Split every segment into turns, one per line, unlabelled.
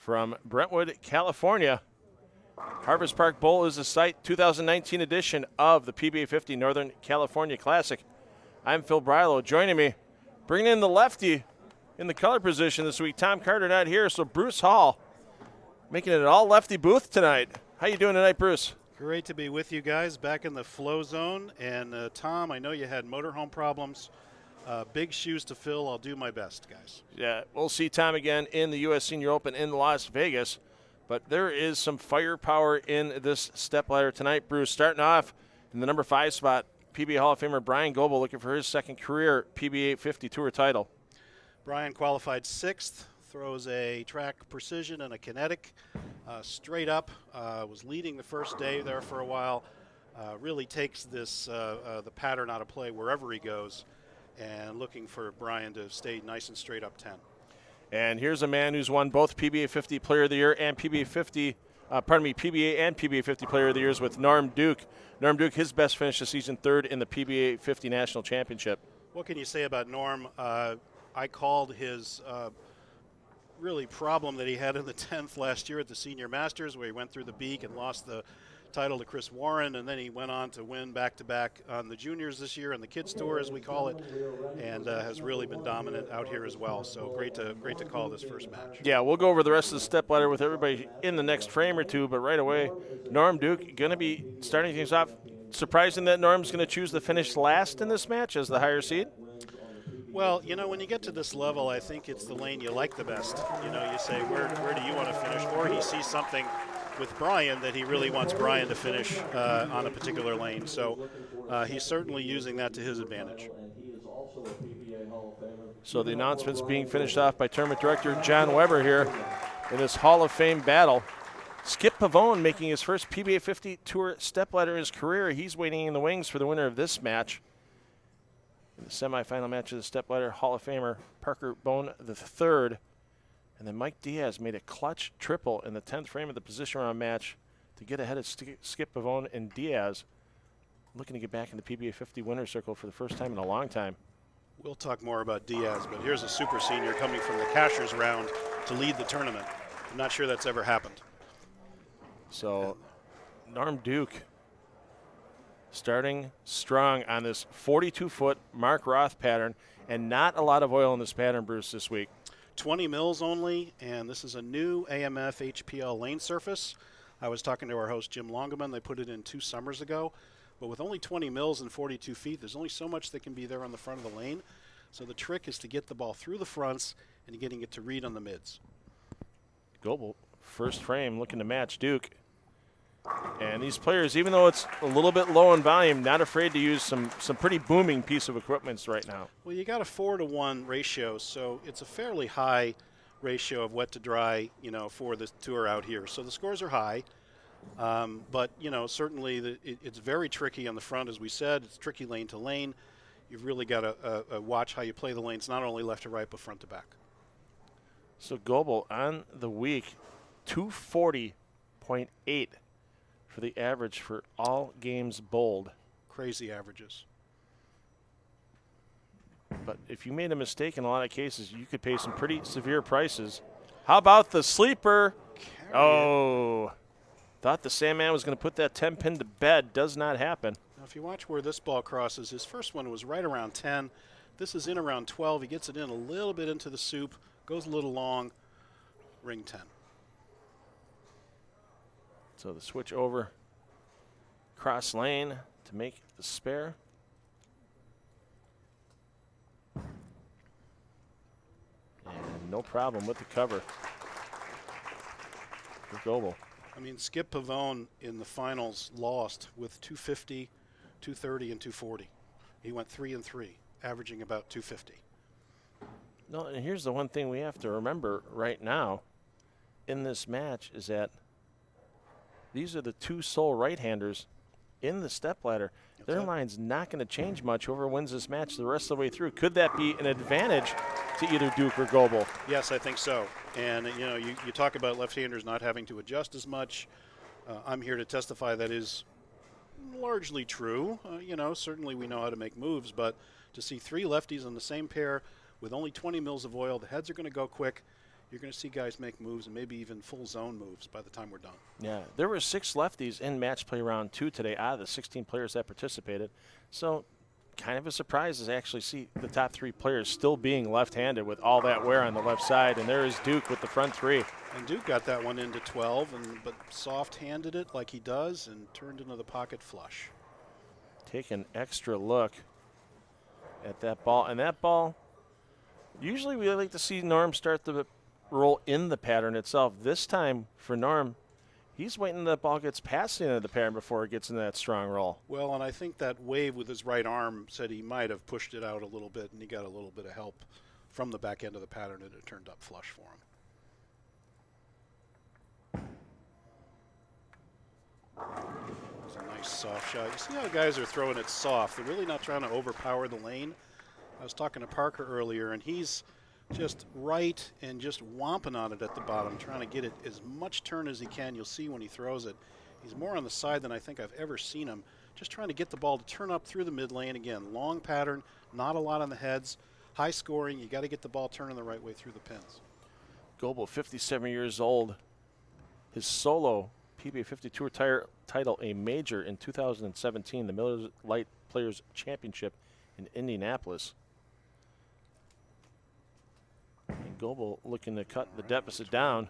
from Brentwood, California. Harvest Park Bowl is the site, 2019 edition of the PBA50 Northern California Classic. I'm Phil Brylow. Joining me, bringing in the lefty in the color position this week. Tom Carter not here, so Bruce Hall making it an all-lefty booth tonight. How you doing tonight, Bruce?
Great to be with you guys back in the flow zone. And Tom, I know you had motorhome problems. Big shoes to fill. I'll do my best, guys.
Yeah, we'll see Tom again in the U.S. Senior Open in Las Vegas. But there is some firepower in this stepladder tonight, Bruce. Starting off in the number 5 spot, PBA Hall of Famer Bryan Goebel looking for his second career PBA50 Tour title.
Bryan qualified 6th, throws a track precision and a kinetic. Straight up, was leading the first day there for a while. Really takes this the pattern out of play wherever he goes, and looking for Bryan to stay nice and straight up 10.
And here's a man who's won both PBA 50 Player of the Year and PBA and PBA 50 Player of the Years with Norm Duke. Norm Duke, his best finish this season, 3rd in the PBA 50 National Championship.
What can you say about Norm? I called his really problem that he had in the 10th last year at the Senior Masters, where he went through the beak and lost the title to Chris Warren, and then he went on to win back-to-back on the juniors this year and the kids tour, as we call it, and has really been dominant out here as well. So great to call this first match.
Yeah, we'll go over the rest of the stepladder with everybody in the next frame or two, but right away, Norm Duke going to be starting things off. Surprising that Norm's going to choose to finish last in this match as the higher seed?
Well, you know, when you get to this level, I think it's the lane you like the best. You know, you say, where do you want to finish? Or he sees something with Bryan that he really wants Bryan to finish on a particular lane. So he's certainly using that to his advantage.
So the announcement's being finished off by Tournament Director John Weber here in this Hall of Fame battle. Skip Pavone making his first PBA 50 Tour stepladder in his career. He's waiting in the wings for the winner of this match. In the semifinal match of the stepladder, Hall of Famer Parker Bohn III. And then Mike Diaz made a clutch triple in the 10th frame of the position round match to get ahead of Skip Pavone and Diaz, looking to get back in the PBA 50 winner's circle for the first time in a long time.
We'll talk more about Diaz, but here's a super senior coming from the Cashers round to lead the tournament. I'm not sure that's ever happened.
So Norm Duke starting strong on this 42-foot Mark Roth pattern, and not a lot of oil in this pattern, Bruce, this week.
20 mils only, and this is a new AMF HPL lane surface. I was talking to our host, Jim Longaman. They put it in 2 summers ago. But with only 20 mils and 42 feet, there's only so much that can be there on the front of the lane. So the trick is to get the ball through the fronts and getting it to read on the mids.
Goebel, first frame, looking to match Duke. And these players, even though it's a little bit low in volume, not afraid to use some pretty booming piece of equipment right now.
Well, you got a 4-to-1 ratio, so it's a fairly high ratio of wet to dry, you know, for the tour out here. So the scores are high, but you know, certainly it's very tricky on the front, as we said. It's tricky lane to lane. You've really got to watch how you play the lanes, not only left to right, but front to back.
So Goebel on the week, 240.8. for the average for all games bowled.
Crazy averages.
But if you made a mistake in a lot of cases, you could pay some pretty severe prices. How about the sleeper? Oh, thought the Sandman was going to put that 10-pin to bed. Does not happen.
Now, if you watch where this ball crosses, his first one was right around 10. This is in around 12. He gets it in a little bit into the soup, goes a little long, ring 10.
So the switch over, cross lane to make the spare. And no problem with the cover for Goebel.
I mean, Skip Pavone in the finals lost with 250, 230, and 240. He went 3-3, averaging about 250.
No, and here's the one thing we have to remember right now in this match is that these are the 2 sole right-handers in the stepladder. Their line's not going to change much. Whoever wins this match the rest of the way through. Could that be an advantage to either Duke or Goebel?
Yes, I think so. And, you know, you talk about left-handers not having to adjust as much. I'm here to testify that is largely true. You know, certainly we know how to make moves, but to see 3 lefties on the same pair with only 20 mils of oil, the heads are going to go quick. you're going to see guys make moves and maybe even full zone moves by the time we're done.
Yeah, there were 6 lefties in match play round 2 today out of the 16 players that participated. So kind of a surprise to actually see the top 3 players still being left-handed with all that wear on the left side. And there is Duke with the front 3.
And Duke got that one into 12, but soft-handed it like he does and turned into the pocket flush.
Take an extra look at that ball. And that ball, usually we like to see Norm start the roll in the pattern itself. This time for Norm, he's waiting until the ball gets past the end of the pattern before it gets into that strong roll.
Well, and I think that wave with his right arm said he might have pushed it out a little bit, and he got a little bit of help from the back end of the pattern, and it turned up flush for him. It's a nice soft shot. You see how guys are throwing it soft. They're really not trying to overpower the lane. I was talking to Parker earlier, and he's just right and just whomping on it at the bottom, trying to get it as much turn as he can. You'll see when he throws it. He's more on the side than I think I've ever seen him, just trying to get the ball to turn up through the mid lane. Again, long pattern, not a lot on the heads, high scoring. You got to get the ball turning the right way through the pins.
Goebel, 57 years old. His solo PBA50 Tour title, a major in 2017, the Miller Lite Players Championship in Indianapolis. And Goebel looking to cut the deficit down.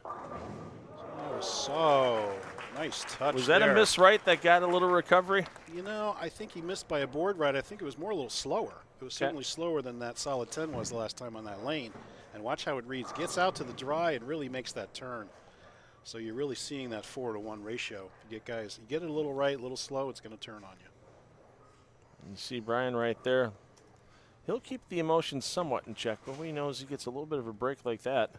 So nice touch.
Was that
there.
a miss right that got a little recovery?
You know, I think he missed by a board right. I think it was more a little slower. It was certainly slower than that solid 10 was the last time on that lane. And watch how it reads. Gets out to the dry and really makes that turn. So you're really seeing that 4-to-1 ratio. You get it a little right, a little slow, it's going to turn on you.
You see Bryan right there. He'll keep the emotions somewhat in check, but when he knows he gets a little bit of a break like that,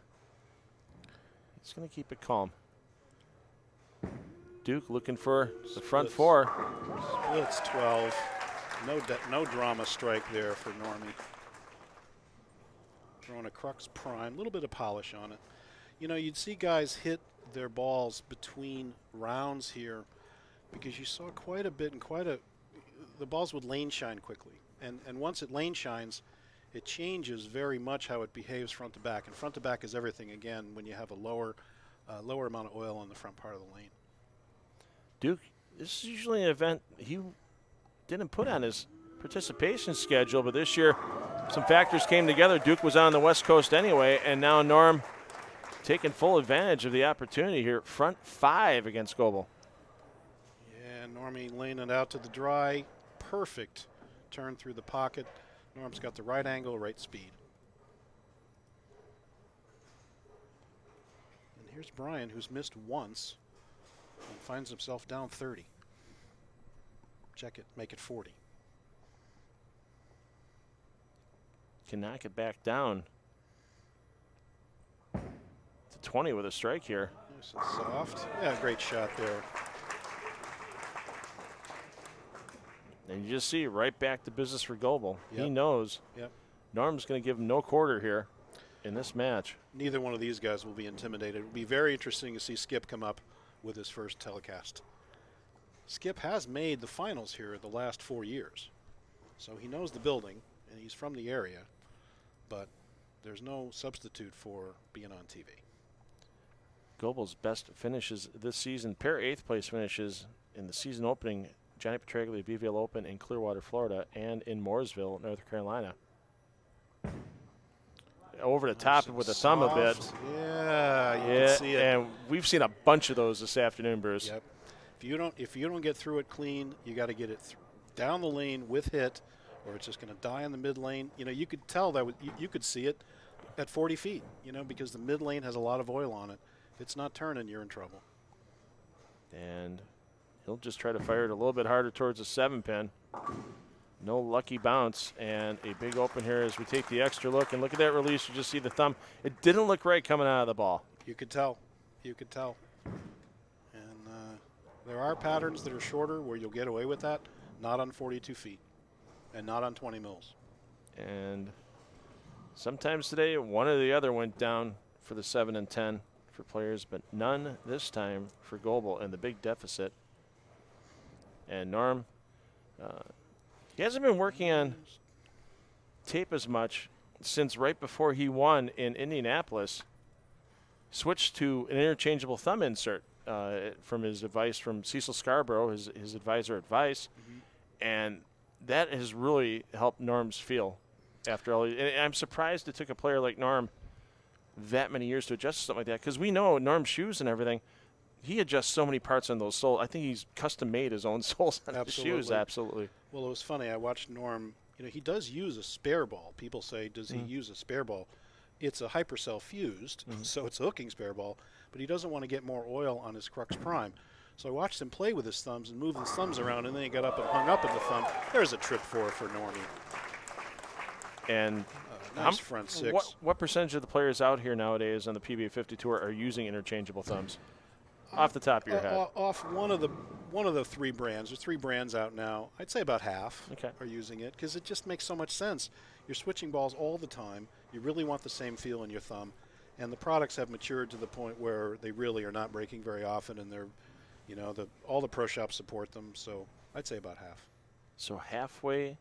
he's going to keep it calm. Duke looking for the front 4.
Splits 12. No drama strike there for Normie. Throwing a Crux Prime, a little bit of polish on it. You know, you'd see guys hit their balls between rounds here because you saw quite a bit and the balls would lane shine quickly. And once it lane shines, it changes very much how it behaves front to back. And front to back is everything, again, when you have a lower amount of oil on the front part of the lane.
Duke, this is usually an event he didn't put on his participation schedule, but this year some factors came together. Duke was on the West Coast anyway, and now Norm taking full advantage of the opportunity here. Front 5 against Goebel.
Yeah, Normie laying it out to the dry. Perfect turn through the pocket. Norm's got the right angle, right speed. And here's Bryan, who's missed once and finds himself down 30. Check it, make it 40.
Can knock it back down to 20 with a strike here.
Nice and soft. Yeah, great shot there.
And you just see right back to business for Goebel.
Yep.
He knows
Yep.
Norm's going to give him no quarter here in this match.
Neither one of these guys will be intimidated. It will be very interesting to see Skip come up with his first telecast. Skip has made the finals here the last 4 years. So he knows the building, and he's from the area, but there's no substitute for being on TV.
Goebel's best finishes this season, pair 8th place finishes in the season opening Johnny Petraglia BVL Open in Clearwater, Florida, and in Mooresville, North Carolina. Over the top with the thumb a bit.
Yeah, you can see it.
And we've seen a bunch of those this afternoon, Bruce.
Yep. If you don't get through it clean, you got to get it down the lane with hit, or it's just going to die in the mid lane. You know, you could tell that you could see it at 40 feet. You know, because the mid lane has a lot of oil on it. If it's not turning, you're in trouble.
And he'll just try to fire it a little bit harder towards the 7-pin. No lucky bounce, and a big open here as we take the extra look. And look at that release. You just see the thumb. It didn't look right coming out of the ball.
You could tell. You could tell. And there are patterns that are shorter where you'll get away with that, not on 42 feet and not on 20 mils.
And sometimes today, one or the other went down for the 7 and 10 for players, but none this time for Goebel and the big deficit. And Norm, he hasn't been working on tape as much since right before he won in Indianapolis. switched to an interchangeable thumb insert from his advice from Cecil Scarborough, his advisor advice, and that has really helped Norm's feel after all. And I'm surprised it took a player like Norm that many years to adjust to something like that, because we know Norm's shoes and everything, he adjusts so many parts on those soles. I think he's custom made his own soles on his shoes. Absolutely.
Well, it was funny. I watched Norm. He does use a spare ball. People say, does he use a spare ball? It's a hypercell fused, so it's a hooking spare ball, but he doesn't want to get more oil on his Crux Prime. So I watched him play with his thumbs and move his thumbs around, and then he got up and hung up in the thumb. There's a trip for Normie.
And
nice front six.
What percentage of the players out here nowadays on the PBA50 Tour are using interchangeable thumbs? Off the top of your head.
Off one of the three brands. There's 3 brands out now. I'd say about half are using it, because it just makes so much sense. You're switching balls all the time. You really want the same feel in your thumb, and the products have matured to the point where they really are not breaking very often, and they're, all the pro shops support them. So I'd say about half.
So halfway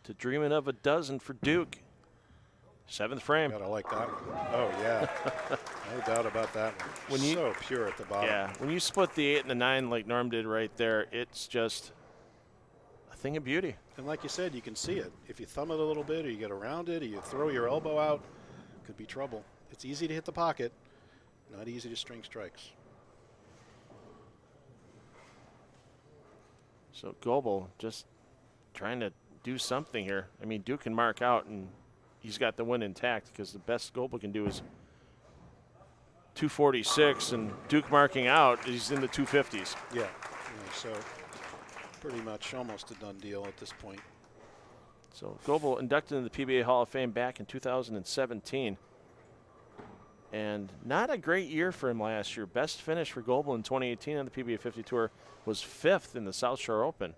to dreaming of a dozen for Duke. 7th frame.
Gotta like that one. Oh, yeah. No doubt about that one. So pure at the bottom.
Yeah, when you split the 8 and the 9 like Norm did right there, it's just a thing of beauty.
And like you said, you can see it. If you thumb it a little bit, or you get around it, or you throw your elbow out, could be trouble. It's easy to hit the pocket, not easy to string strikes.
So Goebel just trying to do something here. I mean, Duke can mark out, and he's got the win intact, because the best Goebel can do is 246, and Duke marking out, he's in the 250s.
Yeah, so pretty much almost a done deal at this point.
So Goebel inducted into the PBA Hall of Fame back in 2017. And not a great year for him last year. Best finish for Goebel in 2018 on the PBA50 Tour was 5th in the South Shore Open.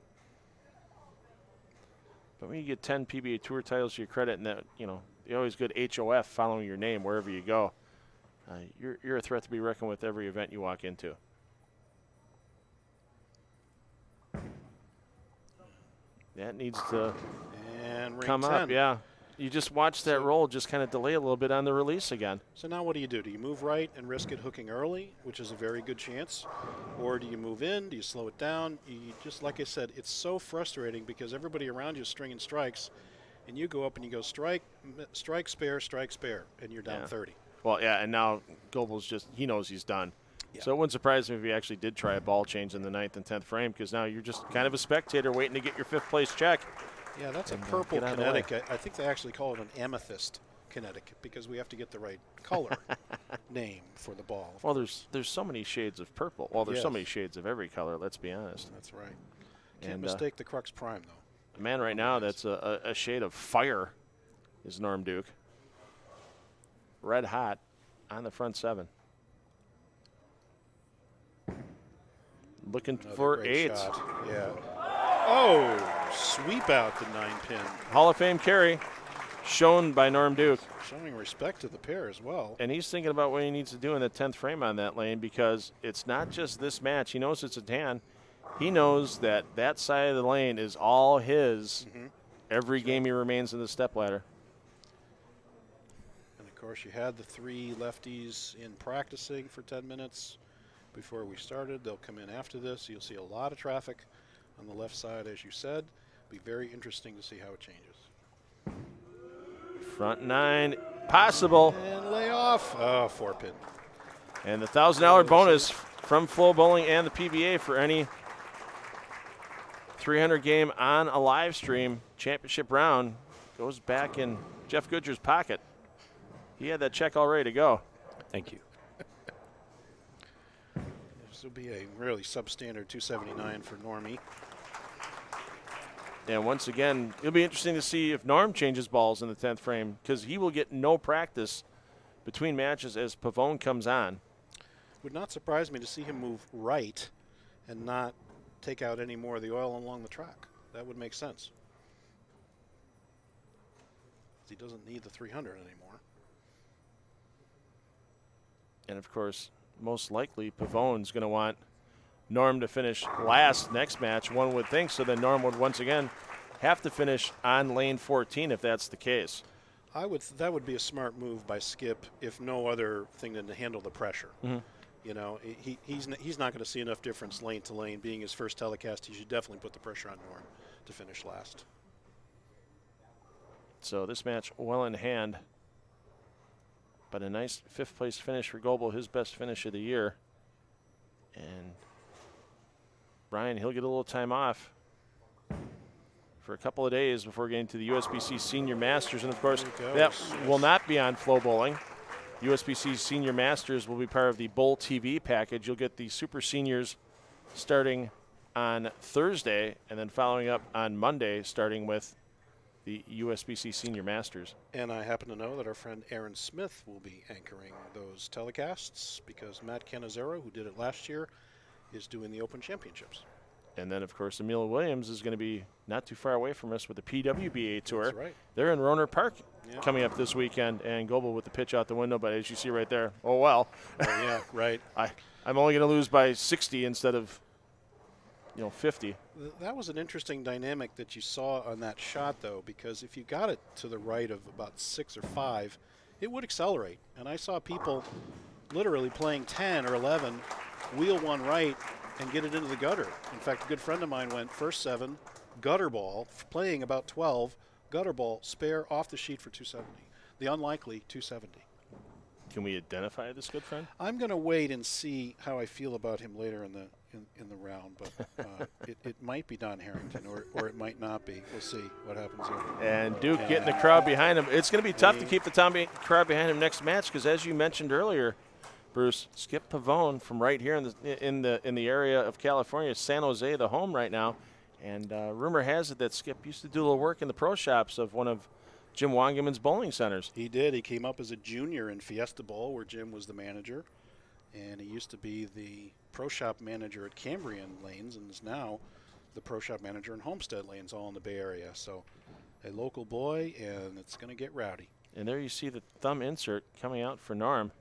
But when you get 10 PBA Tour titles to your credit, and that, you're always good HOF following your name wherever you go, you're a threat to be reckoned with every event you walk into. That needs to come up, yeah. You just watch that roll just kind of delay a little bit on the release again.
So now what do? Do you move right and risk it hooking early, which is a very good chance? Or do you move in? Do you slow it down? Just like I said, it's so frustrating, because everybody around you is stringing strikes, and you go up and you go strike, spare, and you're down 30.
Well, yeah, and now Goebel's he knows he's done. Yeah. So it wouldn't surprise me if he actually did try a ball change in the 9th and 10th frame, because now you're just kind of a spectator waiting to get your 5th place check.
Yeah, that's a purple kinetic. I think they actually call it an amethyst kinetic, because we have to get the right color name for the ball.
Well, there's so many shades of purple. Well, there's so many shades of every color, let's be honest.
That's right. Can't mistake the Crux Prime, though.
The man right now that's a shade of fire is Norm Duke. Red hot on the front 7. Looking for 8s.
Shot. Yeah. Oh, sweep out the 9-pin.
Hall of Fame carry shown by Norm Duke.
Showing respect to the pair as well.
And he's thinking about what he needs to do in the 10th frame on that lane, because it's not just this match. He knows it's a tan. He knows that side of the lane is all his every game he remains in the stepladder.
And, of course, you had the 3 lefties in practicing for 10 minutes before we started. They'll come in after this. You'll see a lot of traffic on the left side, as you said. Be very interesting to see how it changes.
Front 9, possible.
And lay off. Oh, 4-pin.
And the $1,000 bonus from FloBowling and the PBA for any 300 game on a live stream championship round goes back in Jeff Goodger's pocket. He had that check all ready to go.
Thank you.
This will be a really substandard 279 for Normie.
And once again, it'll be interesting to see if Norm changes balls in the 10th frame, because he will get no practice between matches as Pavone comes on.
Would not surprise me to see him move right and not take out any more of the oil along the track. That would make sense. He doesn't need the 300 anymore.
And, of course, most likely Pavone's going to want Norm to finish last next match, one would think. So then Norm would once again have to finish on lane 14 if that's the case.
That would be a smart move by Skip, if no other thing than to handle the pressure.
Mm-hmm.
You know, he's not going to see enough difference lane to lane. Being his first telecast, he should definitely put the pressure on Norm to finish last.
So this match well in hand, but a nice 5th place finish for Goebel, his best finish of the year. And Bryan, he'll get a little time off for a couple of days before getting to the USBC Senior Masters. And of course, that will not be on FloBowling. USBC Senior Masters will be part of the Bowl TV package. You'll get the Super Seniors starting on Thursday and then following up on Monday, starting with the USBC Senior Masters.
And I happen to know that our friend Aaron Smith will be anchoring those telecasts because Matt Cannizzaro, who did it last year, is doing the Open Championships.
And then, of course, Emil Williams is going to be not too far away from us with the PWBA Tour.
That's right.
They're in Roner Park coming up this weekend, and Goebel with the pitch out the window. But as you see right there, oh, well.
Oh, yeah, right.
I'm only going to lose by 60 instead of 50.
That was an interesting dynamic that you saw on that shot, though, because if you got it to the right of about 6 or 5, it would accelerate. And I saw people literally playing 10 or 11, wheel one right, and get it into the gutter. In fact, a good friend of mine went first 7, gutter ball, playing about 12, gutter ball, spare off the sheet for 270. The unlikely 270.
Can we identify this good friend?
I'm going to wait and see how I feel about him later in the round, but it might be Don Harrington or it might not be. We'll see what happens here.
And Duke getting the crowd behind him. It's going to be tough to keep the crowd behind him next match because, as you mentioned earlier, Bruce, Skip Pavone from right here in the area of California, San Jose, the home right now, and rumor has it that Skip used to do a little work in the pro shops of one of Jim Wangeman's bowling centers.
He did. He came up as a junior in Fiesta Bowl, where Jim was the manager, and he used to be the pro shop manager at Cambrian Lanes, and is now the pro shop manager in Homestead Lanes, all in the Bay Area. So, a local boy, and it's going to get rowdy.
And there you see the thumb insert coming out for Norm.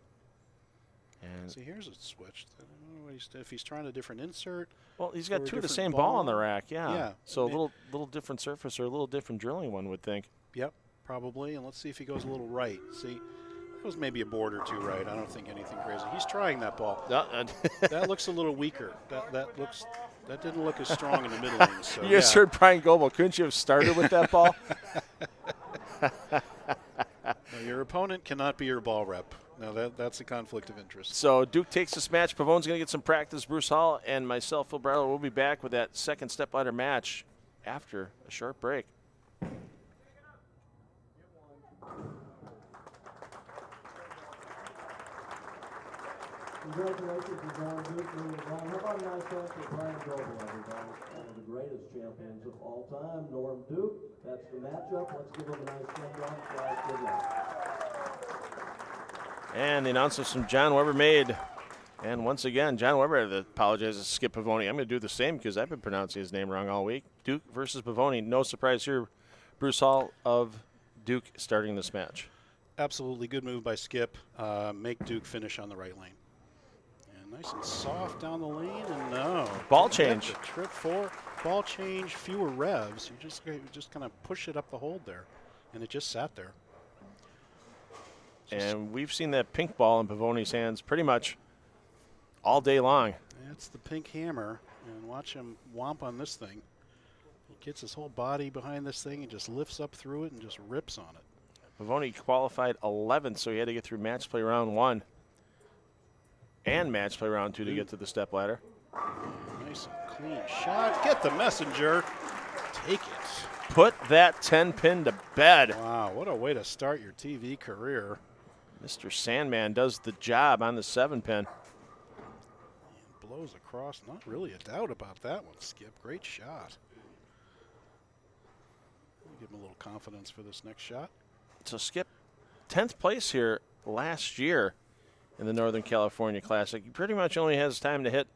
And
see, here's it switched. I don't know if he's trying a different insert.
Well, he's got 2 of the same ball on the rack,
Yeah.
So a little different surface or a little different drilling, one would think.
Yep, probably. And let's see if he goes a little right. See, that was maybe a board or 2 right. I don't think anything crazy. He's trying that ball. That looks a little weaker. That didn't look as strong in the middle lanes. So,
you just heard Bryan Goebel. Couldn't you have started with that ball?
No, your opponent cannot be your ball rep. No, that's a conflict of interest.
So Duke takes this match. Pavone's going to get some practice. Bruce Hall and myself, Phil Bradley, will be back with that second stepladder match after a short break.
Congratulations to John Duke. How about a nice hand for Bryan Goebel, everybody? One of the greatest champions of all time, Norm Duke. That's the matchup. Let's give him a nice hand round. Guys, good luck.
And the announcements from John Weber made. And once again, John Weber apologizes to Skip Pavone. I'm going to do the same because I've been pronouncing his name wrong all week. Duke versus Pavone. No surprise here. Bruce Hall of Duke starting this match.
Absolutely good move by Skip. Make Duke finish on the right lane. And nice and soft down the lane. And no.
Ball change.
Trip 4. Ball change, fewer revs. You just kind of push it up the hold there. And it just sat there.
And we've seen that pink ball in Pavone's hands pretty much all day long.
That's the pink hammer. And watch him whomp on this thing. He gets his whole body behind this thing and just lifts up through it and just rips on it.
Pavone qualified 11th, so he had to get through match play round 1 and match play round 2 to get to the stepladder.
Nice and clean shot. Get the messenger. Take it.
Put that 10-pin to bed.
Wow, what a way to start your TV career.
Mr. Sandman does the job on the 7-pin.
Blows across. Not really a doubt about that one, Skip. Great shot. Give him a little confidence for this next shot.
So Skip, 10th place here last year in the Northern California Classic. He pretty much only has time to hit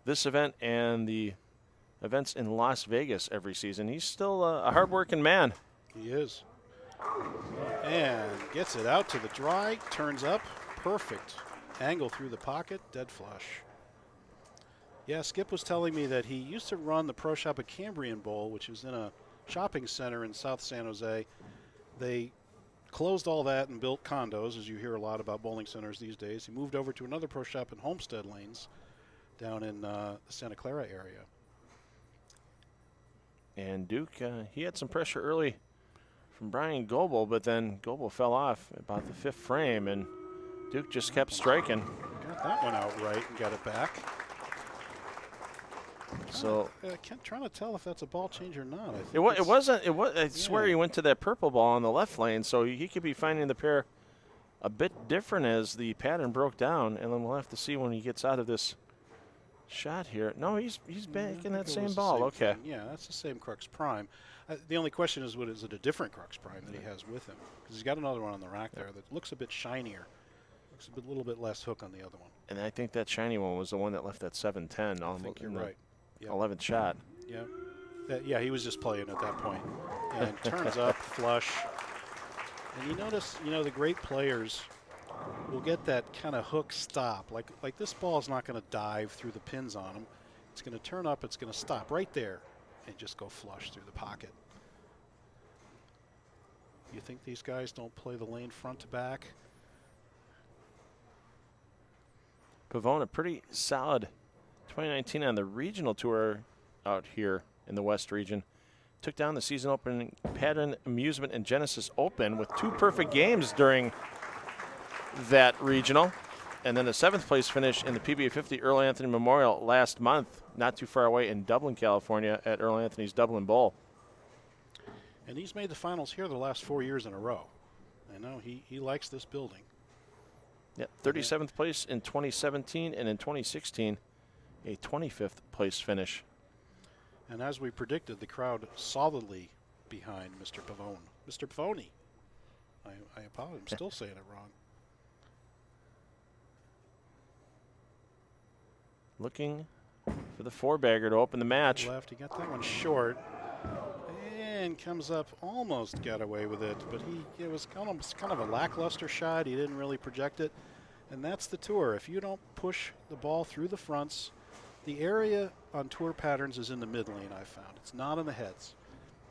this event and the events in Las Vegas every season. He's still a hard-working man.
He is. And gets it out to the dry, turns up, perfect angle through the pocket, dead flush. Yeah, Skip was telling me that he used to run the pro shop at Cambrian Bowl, which is in a shopping center in South San Jose. They closed all that and built condos, as you hear a lot about bowling centers these days. He moved over to another pro shop in Homestead Lanes down in the Santa Clara area.
And Duke, he had some pressure early from Bryan Goebel, but then Goebel fell off about the 5th frame, and Duke just kept striking.
Got that one out right and got it back.
So
trying to tell if that's a ball change or not. I think
it wasn't. It was. I swear he went to that purple ball on the left lane, so he could be finding the pair a bit different as the pattern broke down, and then we'll have to see when he gets out of this shot here. No, he's back in that same ball. Okay.
Thing. Yeah, that's the same Crux Prime. The only question is, is it a different Crux Prime that he has with him? Because he's got another one on the rack there that looks a bit shinier. Looks a little bit less hook on the other one.
And I think that shiny one was the one that left that 7-10.
I think you're right. Yep.
11th shot.
Yeah. Yeah, he was just playing at that point. And turns up, flush. And you notice, the great players will get that kind of hook stop. Like this ball is not going to dive through the pins on him. It's going to turn up, it's going to stop right there and just go flush through the pocket. You think these guys don't play the lane front to back?
Pavone, a pretty solid 2019 on the regional tour out here in the West region. Took down the season opening Pattern Amusement and Genesis Open with 2 perfect games during that regional. And then a 7th place finish in the PBA50 Earl Anthony Memorial last month, not too far away in Dublin, California at Earl Anthony's Dublin Bowl.
And he's made the finals here the last 4 years in a row. I know he likes this building.
Yep, 37th place in 2017, and in 2016, a 25th place finish.
And as we predicted, the crowd solidly behind Mr. Pavone. Mr. Pavone. I apologize. I'm still saying it wrong.
Looking for the 4-bagger to open the match.
Left, he got that one short. And comes up, almost got away with it, but it was kind of a lackluster shot. He didn't really project it. And that's the tour. If you don't push the ball through the fronts, the area on tour patterns is in the mid lane, I've found. It's not on the heads.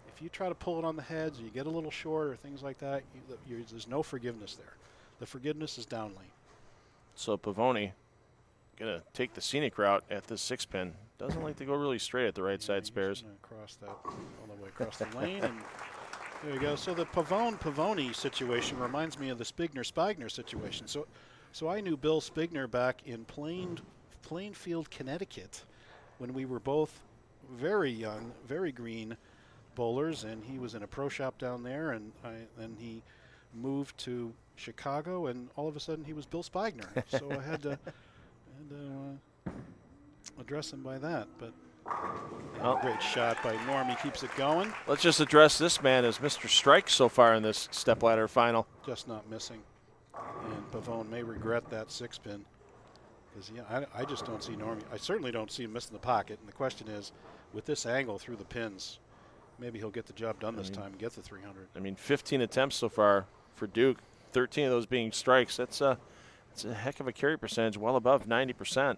If you try to pull it on the heads, you get a little short or things like that, there's no forgiveness there. The forgiveness is down lane.
So Pavone going to take the scenic route at this 6-pin. Doesn't like to go really straight at the right side spares.
Cross that all the way across the lane, and there you go. So the Pavone situation reminds me of the Spigner-Spigner situation. So I knew Bill Spigner back in Plainfield, Connecticut, when we were both very young, very green bowlers, and he was in a pro shop down there, and then he moved to Chicago, and all of a sudden he was Bill Spigner. So I had to address him by that, but great shot by Norm. He keeps it going.
Let's just address this man as Mr. Strike so far in this Stepladder final.
Just not missing. And Pavone may regret that 6-pin. Because, I just don't see Norm. I certainly don't see him missing the pocket. And the question is, with this angle through the pins, maybe he'll get the job done this time and get the 300.
I mean, 15 attempts so far for Duke, 13 of those being strikes. That's a heck of a carry percentage, well above 90%.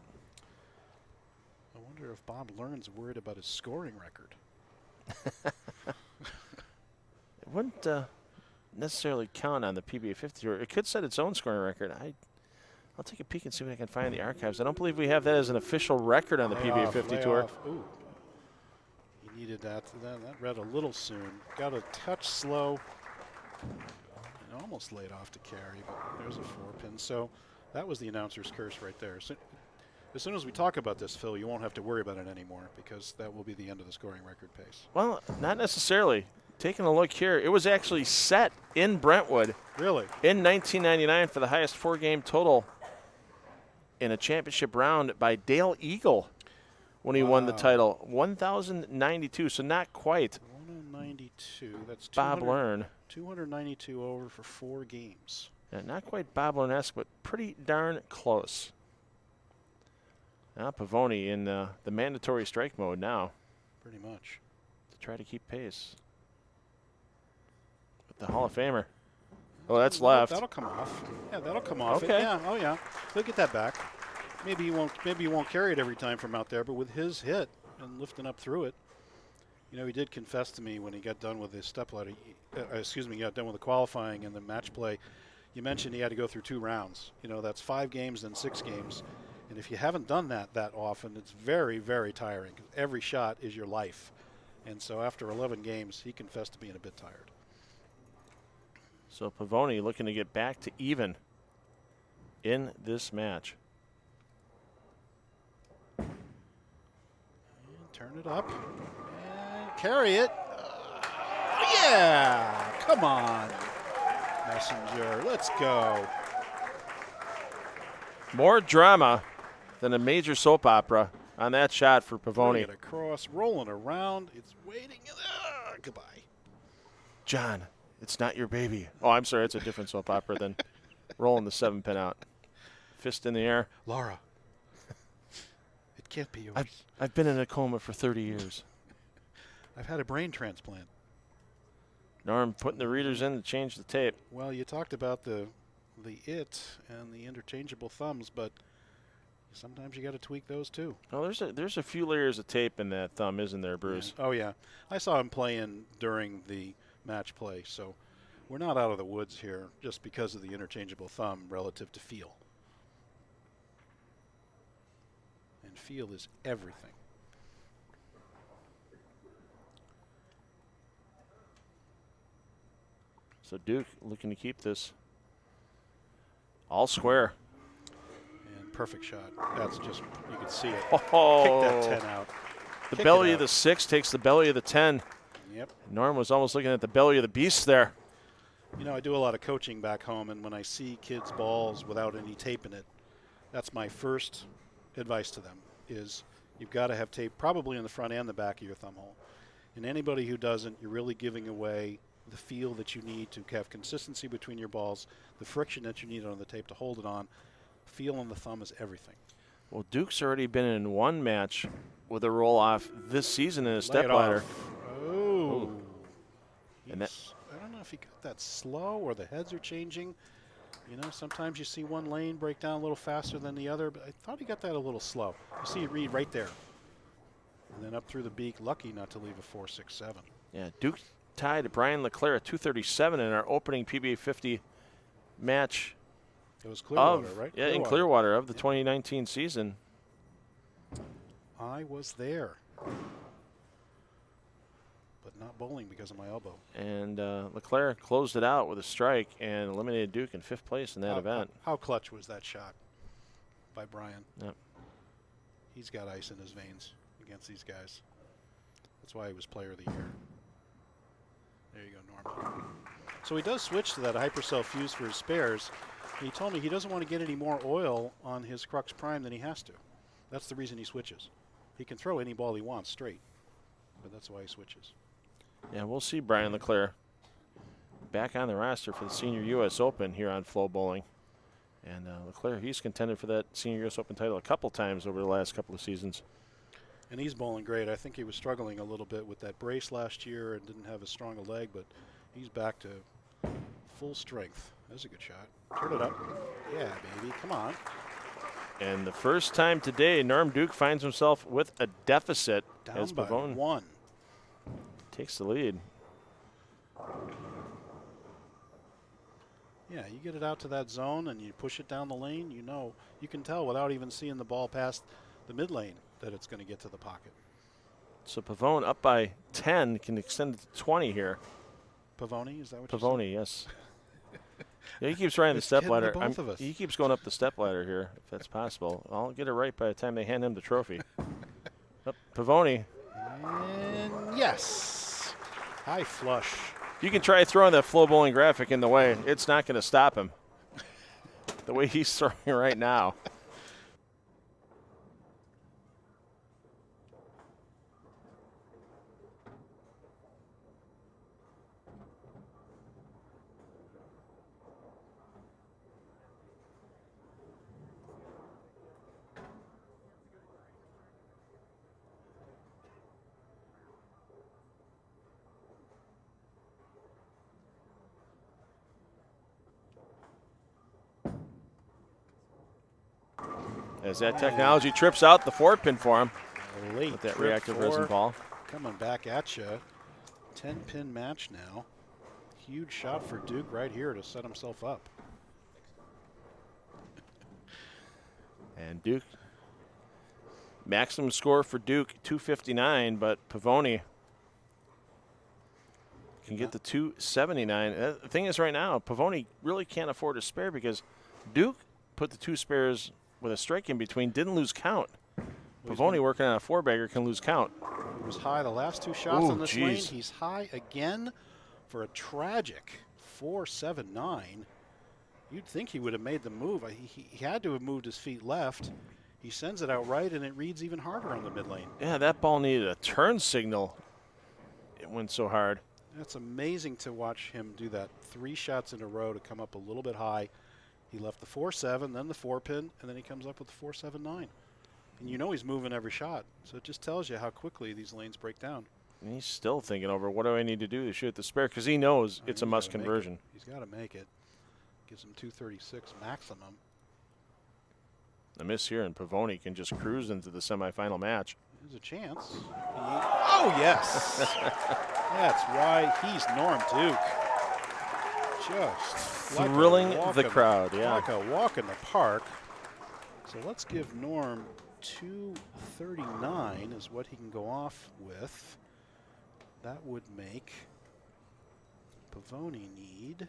I wonder if Bob Learn's worried about his scoring record.
It wouldn't necessarily count on the PBA50 tour. It could set its own scoring record. I'll take a peek and see what I can find in the archives. I don't believe we have that as an official record on the PBA50 tour.
Ooh. He needed that. That read a little soon. Got a touch slow. And almost laid off to carry, but there's a 4-pin. So that was the announcer's curse right there. So as soon as we talk about this, Phil, you won't have to worry about it anymore because that will be the end of the scoring record pace.
Well, not necessarily. Taking a look here, it was actually set in Brentwood.
Really?
In 1999 for the highest 4-game total in a championship round by Dale Eagle when he won the title. 1,092, so not quite.
192. That's
Bob Learn.
292 over for 4 games.
Yeah, not quite Bob Learn-esque, but pretty darn close. Now Pavone in the mandatory strike mode now.
Pretty much.
To try to keep pace with the Hall of Famer. Oh, that's left.
That'll come off. Yeah, that'll come off.
Okay.
Yeah. Oh, yeah. He'll get that back. Maybe he won't carry it every time from out there, but with his hit and lifting up through it, You know, he did confess to me when he got done with his stepladder, he got done with the qualifying and the match play. You mentioned he had to go through 2 rounds. You know, that's 5 games, then 6 games. And if you haven't done that often, it's very, very tiring. Every shot is your life. And so after 11 games, he confessed to being a bit tired.
So Pavone looking to get back to even in this match.
And turn it up and carry it. Yeah, come on, Messenger, let's go.
More drama than a major soap opera on that shot for Pavone.
Bring it across, rolling around, it's waiting. Goodbye.
John, it's not your baby. Oh, I'm sorry, it's a different soap opera than rolling the 7-pin out. Fist in the air.
Laura, it can't be yours.
I've been in a coma for 30 years.
I've had a brain transplant.
Norm putting the readers in to change the tape.
Well, you talked about the it and the interchangeable thumbs, but sometimes you got to tweak those too.
Oh, there's a few layers of tape in that thumb, isn't there, Bruce?
Yeah. Oh yeah, I saw him playing during the match play, so we're not out of the woods here just because of the interchangeable thumb relative to feel. And feel is everything.
So Duke looking to keep this all square.
And perfect shot. That's just, you can see it.
Oh,
Kick that 10 out.
The
Kick
belly
it
of the
out.
6 takes the belly of the 10.
Yep.
Norm was almost looking at the belly of the beast there.
You know, I do a lot of coaching back home, and when I see kids' balls without any tape in it, that's my first advice to them, is you've got to have tape probably in the front and the back of your thumb hole. And anybody who doesn't, you're really giving away the feel that you need to have consistency between your balls, the friction that you need on the tape to hold it on. Feel on the thumb is everything.
Well, Duke's already been in one match with a roll-off this season in a
Lay it
stepladder.
off. Oh.
And that-
I don't know if he got that slow or the heads are changing. You know, sometimes you see one lane break down a little faster than the other, but I thought he got that a little slow. You see it read right there. And then up through the beak, lucky not to leave a 4.67.
Yeah, Duke tied Bryan Leclerc at 237 in our opening PBA50 match
It was Clearwater,
of,
right?
yeah, in Clearwater of the 2019 season.
I was there. But not bowling because of my elbow.
And Leclerc closed it out with a strike and eliminated Duke in 5th place in that event.
How clutch was that shot by Bryan?
Yep.
He's got ice in his veins against these guys. That's why he was Player of the Year. There you go, Norm. So he does switch to that hypercell fuse for his spares. He told me he doesn't want to get any more oil on his Crux Prime than he has to. That's the reason he switches. He can throw any ball he wants straight, but that's why he switches.
Yeah, we'll see Bryan Leclerc back on the roster for the Senior U.S. Open here on FloBowling. And Leclerc, he's contended for that Senior U.S. Open title a couple times over the last couple of seasons.
And he's bowling great. I think he was struggling a little bit with that brace last year and didn't have as strong a leg, but he's back to full strength. That's a good shot. Turn it up. Yeah, baby. Come on.
And the first time today, Norm Duke finds himself with a deficit
Down
as
by
Pavone
1.
takes the lead.
Yeah, you get it out to that zone and you push it down the lane, you know, you can tell without even seeing the ball past the mid lane that it's going to get to the pocket.
So Pavone up by 10 can extend it to 20 here.
Pavone, is that what you said?
Pavone, yes. Yeah, he keeps riding the
It's getting
step ladder.
to both of us.
He keeps going up the step ladder here, if that's possible. I'll get it right by the time they hand him the trophy. Pavone.
And yes. High flush.
You can try throwing that FloBowling graphic in the way. It's not going to stop him. The way he's throwing right now. As that technology trips out the 4-pin for him
Late
with that
trip
reactive
for
resin ball.
coming back at you. 10-pin match now. Huge shot for Duke right here to set himself up.
And Duke, maximum score for Duke, 259, but Pavone can get the 279. The thing is right now, Pavone really can't afford to spare because Duke put the 2 spares with a strike in between, didn't lose count. Pavone working on a 4-bagger can lose count.
He was high the last 2 shots on this lane. He's high again for a tragic 4-7-9. You'd think he would have made the move. He had to have moved his feet left. He sends it out right, and it reads even harder on the mid lane.
Yeah, that ball needed a turn signal. It went so hard.
That's amazing to watch him do that. 3 shots in a row to come up a little bit high. He left the 4-7, then the 4-pin, and then he comes up with the 4-7-9. And you know he's moving every shot, so it just tells you how quickly these lanes break down.
And he's still thinking over, what do I need to do to shoot the spare? Because he knows it's a must conversion.
He's got to make it. Gives him 236 maximum.
A miss here, and Pavone can just cruise into the semifinal match.
There's a chance. Oh, yes. That's why he's Norm Duke. Just
thrilling the crowd, yeah.
Like a walk in the park. So let's give Norm 239 is what he can go off with. That would make Pavone need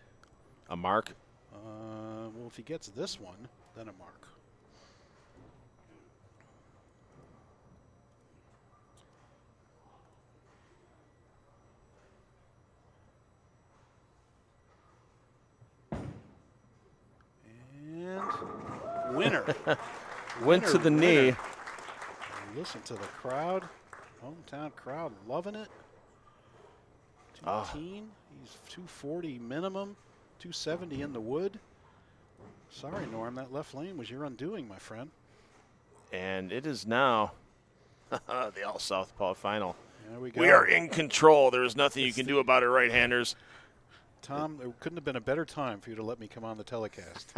a mark.
Well, if he gets this one, then a mark. And winner.
Went to the knee.
And listen to the crowd. Hometown crowd loving it. 218. He's 240 minimum. 270 in the wood. Sorry, Norm, that left lane was your undoing, my friend.
And it is now the All Southpaw final.
There we go.
We are in control. There is nothing you can do about it, right-handers.
Tom, there couldn't have been a better time for you to let me come on the telecast.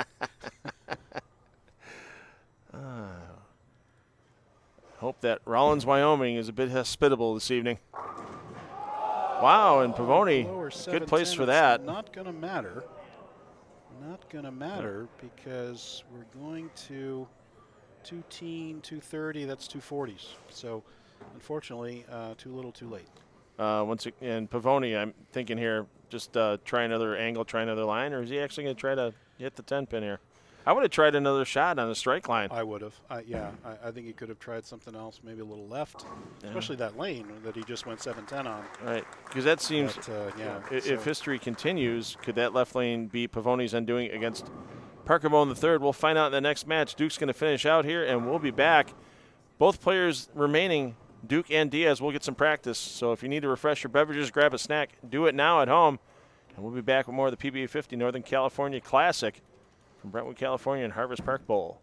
Hope that Rollins, Wyoming is a bit hospitable this evening. Wow, and Pavone, good place for that.
Not going to matter. Not going to matter because we're going to 230, that's 240s. So, unfortunately, too little, too late.
Once again, Pavone, I'm thinking here, just try another angle, try another line, or is he actually going to try to hit the 10-pin here? I would have tried another shot on the strike line.
I would have. I think he could have tried something else, maybe a little left, especially that lane that he just went 7-10 on.
Right, because that seems, if history continues, could that left lane be Pavone's undoing against Parker Bohn III? We'll find out in the next match. Duke's going to finish out here, and we'll be back. Both players remaining, Duke and Diaz, will get some practice. So if you need to refresh your beverages, grab a snack, do it now at home. And we'll be back with more of the PBA50 Northern California Classic from Brentwood, California and Harvest Park Bowl.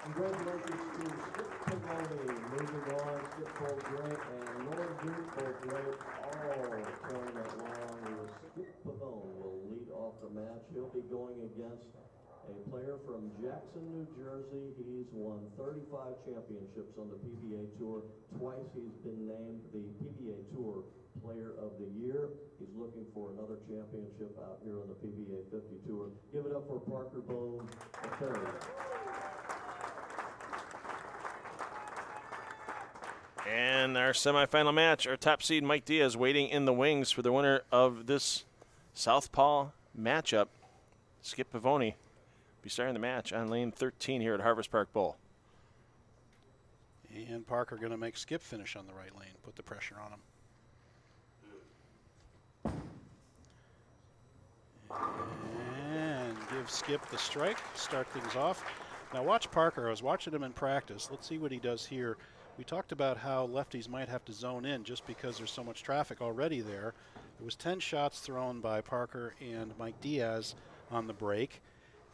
Congratulations to Skip Pavone, moving on, Skip both great, and Norm Duke both great all tournament long. Skip Pavone will lead off the match. He'll be going against a player from Jackson, New Jersey. He's won 35 championships on the PBA Tour. Twice he's been named the PBA Tour Player of the Year. He's looking for another championship out here on the PBA50 Tour. Give it up for Parker Bohn III.
And our semifinal match, our top seed Mike Diaz waiting in the wings for the winner of this Southpaw matchup. Skip Pavone be starting the match on lane 13 here at Harvest Park Bowl.
And Parker going to make Skip finish on the right lane, put the pressure on him. And give Skip the strike, start things off. Now watch Parker. I was watching him in practice. Let's see what he does here. We talked about how lefties might have to zone in just because there's so much traffic already there. There was 10 shots thrown by Parker and Mike Diaz on the break,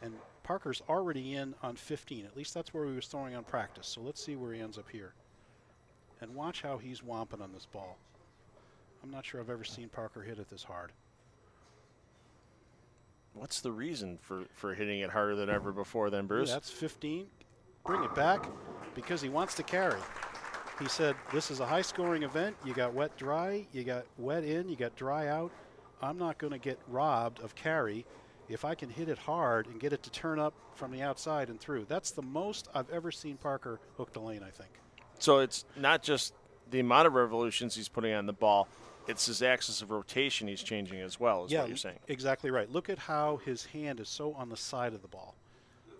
and Parker's already in on 15. At least that's where he was throwing on practice. So let's see where he ends up here. And watch how he's whomping on this ball. I'm not sure I've ever seen Parker hit it this hard.
What's the reason for hitting it harder than ever before then, Bruce?
Yeah, that's 15. Bring it back because he wants to carry. He said, this is a high-scoring event. You got wet, dry. You got wet in. You got dry out. I'm not going to get robbed of carry if I can hit it hard and get it to turn up from the outside and through. That's the most I've ever seen Parker hook the lane, I think.
So it's not just the amount of revolutions he's putting on the ball. It's his axis of rotation he's changing as well, is what you're saying.
Exactly right. Look at how his hand is so on the side of the ball.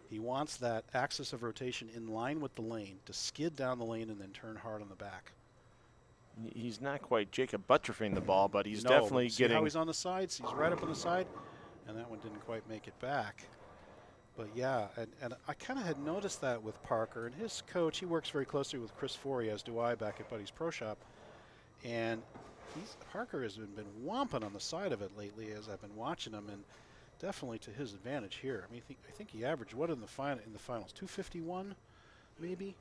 He wants that axis of rotation in line with the lane to skid down the lane and then turn hard on the back.
He's not quite Jacob Butterfinging the ball, but he's
No,
definitely
see
getting.
how he's on the sides? He's right up on the side, and that one didn't quite make it back. But yeah, and I kind of had noticed that with Parker and his coach. He works very closely with Chris Forey, as do I, back at Buddy's Pro Shop. And Parker has been whomping on the side of it lately as I've been watching him, and definitely to his advantage here. I mean, I think he averaged what in the finals? 251, maybe.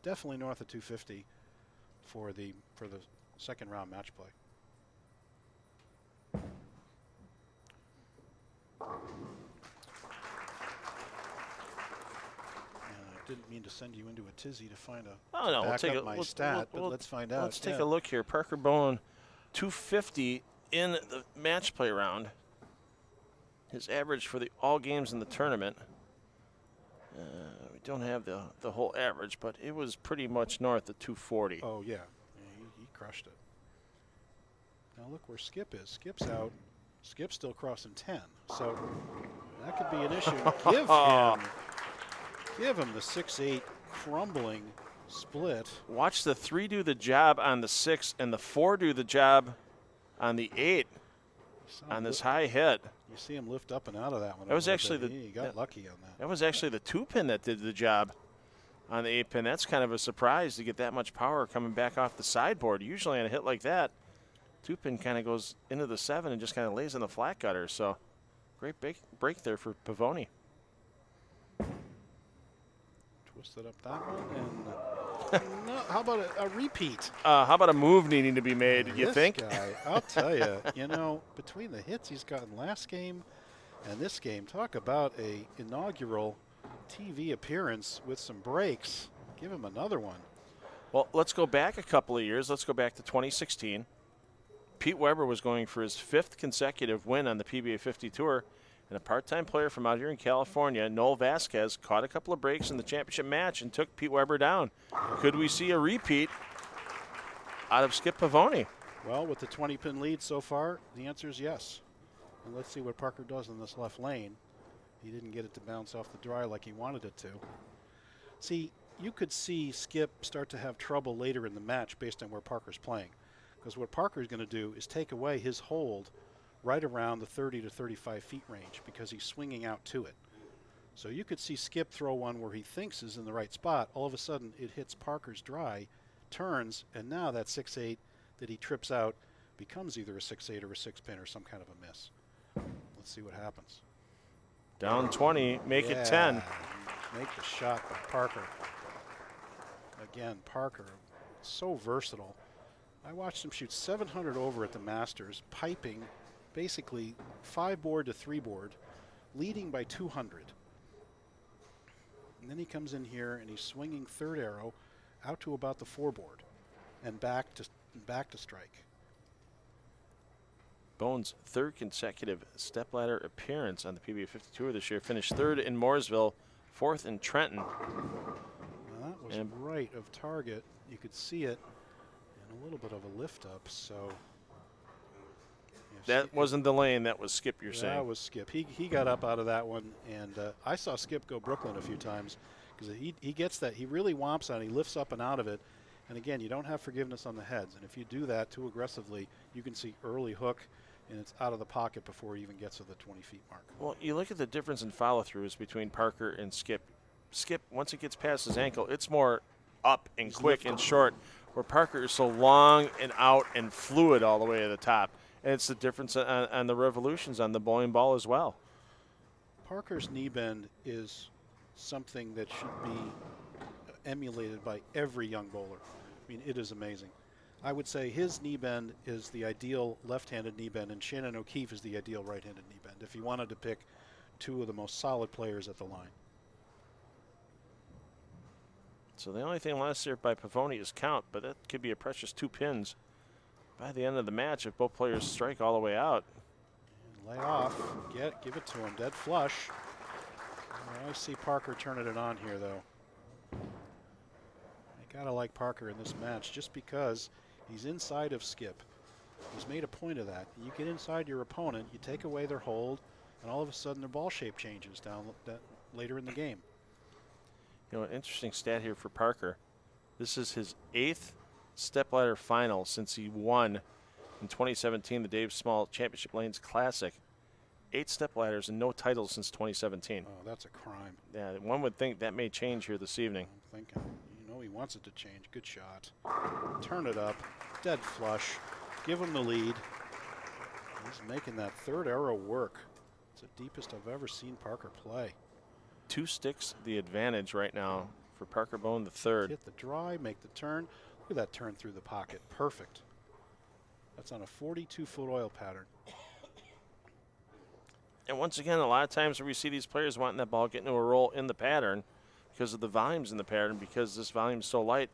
Definitely north of 250 for the second round match play. Didn't mean to send you into a tizzy to find a back up my stat, but let's find out.
Let's take a look here. Parker Bohn, 250 in the match play round. His average for the all games in the tournament. We don't have the whole average, but it was pretty much north of 240.
Oh, yeah. He crushed it. Now look where Skip is. Skip's out. Skip's still crossing 10. So that could be an issue. Give him the 6-8 crumbling split.
Watch the 3 do the job on the 6 and the 4 do the job on the 8 on this high hit.
You see him lift up and out of that one.
That was actually
he got lucky on that.
That was actually the 2-pin that did the job on the 8-pin. That's kind of a surprise to get that much power coming back off the sideboard. Usually on a hit like that, 2-pin kind of goes into the 7 and just kind of lays in the flat gutter. So great break there for Pavone.
Twisted up that one, and no, how about a repeat?
How about a move needing to be made, you think?
This guy, I'll tell you, between the hits he's gotten last game and this game, talk about a inaugural TV appearance with some breaks. Give him another one.
Well, let's go back a couple of years. Let's go back to 2016. Pete Weber was going for his 5th consecutive win on the PBA50 Tour. And a part-time player from out here in California, Noel Vasquez, caught a couple of breaks in the championship match and took Pete Weber down. Could we see a repeat out of Skip Pavone?
Well, with the 20-pin lead so far, the answer is yes. And let's see what Parker does in this left lane. He didn't get it to bounce off the dry like he wanted it to. See, you could see Skip start to have trouble later in the match based on where Parker's playing. Because what Parker's going to do is take away his hold right around the 30 to 35 feet range because he's swinging out to it. So you could see Skip throw one where he thinks is in the right spot. All of a sudden, it hits Parker's dry, turns, and now that 6-8 that he trips out becomes either a 6-8 or a 6-pin or some kind of a miss. Let's see what happens.
Down 20, make it 10.
Make the shot by Parker. Again, Parker, so versatile. I watched him shoot 700 over at the Masters, piping basically 5-board to 3-board, leading by 200. And then he comes in here and he's swinging 3rd arrow out to about the 4-board and back to strike.
Bohn's 3rd consecutive stepladder appearance on the PBA50 Tour this year. Finished 3rd in Mooresville, 4th in Trenton.
Now that was right of target. You could see it. And a little bit of a lift up, so.
That wasn't the lane, that was Skip, you're saying.
That was Skip. He got up out of that one, and I saw Skip go Brooklyn a few times because he gets that. He really whomps on it. He lifts up and out of it. And again, you don't have forgiveness on the heads. And if you do that too aggressively, you can see early hook, and it's out of the pocket before he even gets to the 20 feet mark.
Well, you look at the difference in follow-throughs between Parker and Skip. Skip, once it gets past his ankle, it's more up and quick and short, where Parker is so long and out and fluid all the way to the top. And it's the difference on the revolutions on the bowling ball as well.
Parker's knee bend is something that should be emulated by every young bowler. I mean, it is amazing. I would say his knee bend is the ideal left-handed knee bend, and Shannon O'Keefe is the ideal right-handed knee bend, if you wanted to pick two of the most solid players at the line.
So the only thing left there by Pavone is count, but that could be a precious 2 pins by the end of the match if both players strike all the way out.
And lay off, give it to him, dead flush. I see Parker turning it on here, though. I gotta like Parker in this match just because he's inside of Skip. He's made a point of that. You get inside your opponent, you take away their hold, and all of a sudden their ball shape changes down later in the game.
You know, an interesting stat here for Parker. This is his 8th Stepladder final since he won in 2017 the Dave Small Championship Lanes Classic. 8 stepladders and no titles since 2017.
Oh, that's a crime.
Yeah, one would think that may change here this evening.
I'm thinking, you know, he wants it to change. Good shot. Turn it up. Dead flush. Give him the lead. He's making that third arrow work. It's the deepest I've ever seen Parker play.
2 sticks the advantage right now for Parker Bohn the third.
Hit the dry, make the turn. Look at that turn through the pocket. Perfect. That's on a 42-foot oil pattern.
And once again, a lot of times where we see these players wanting that ball get into a roll in the pattern because of the volumes in the pattern, because this volume is so light,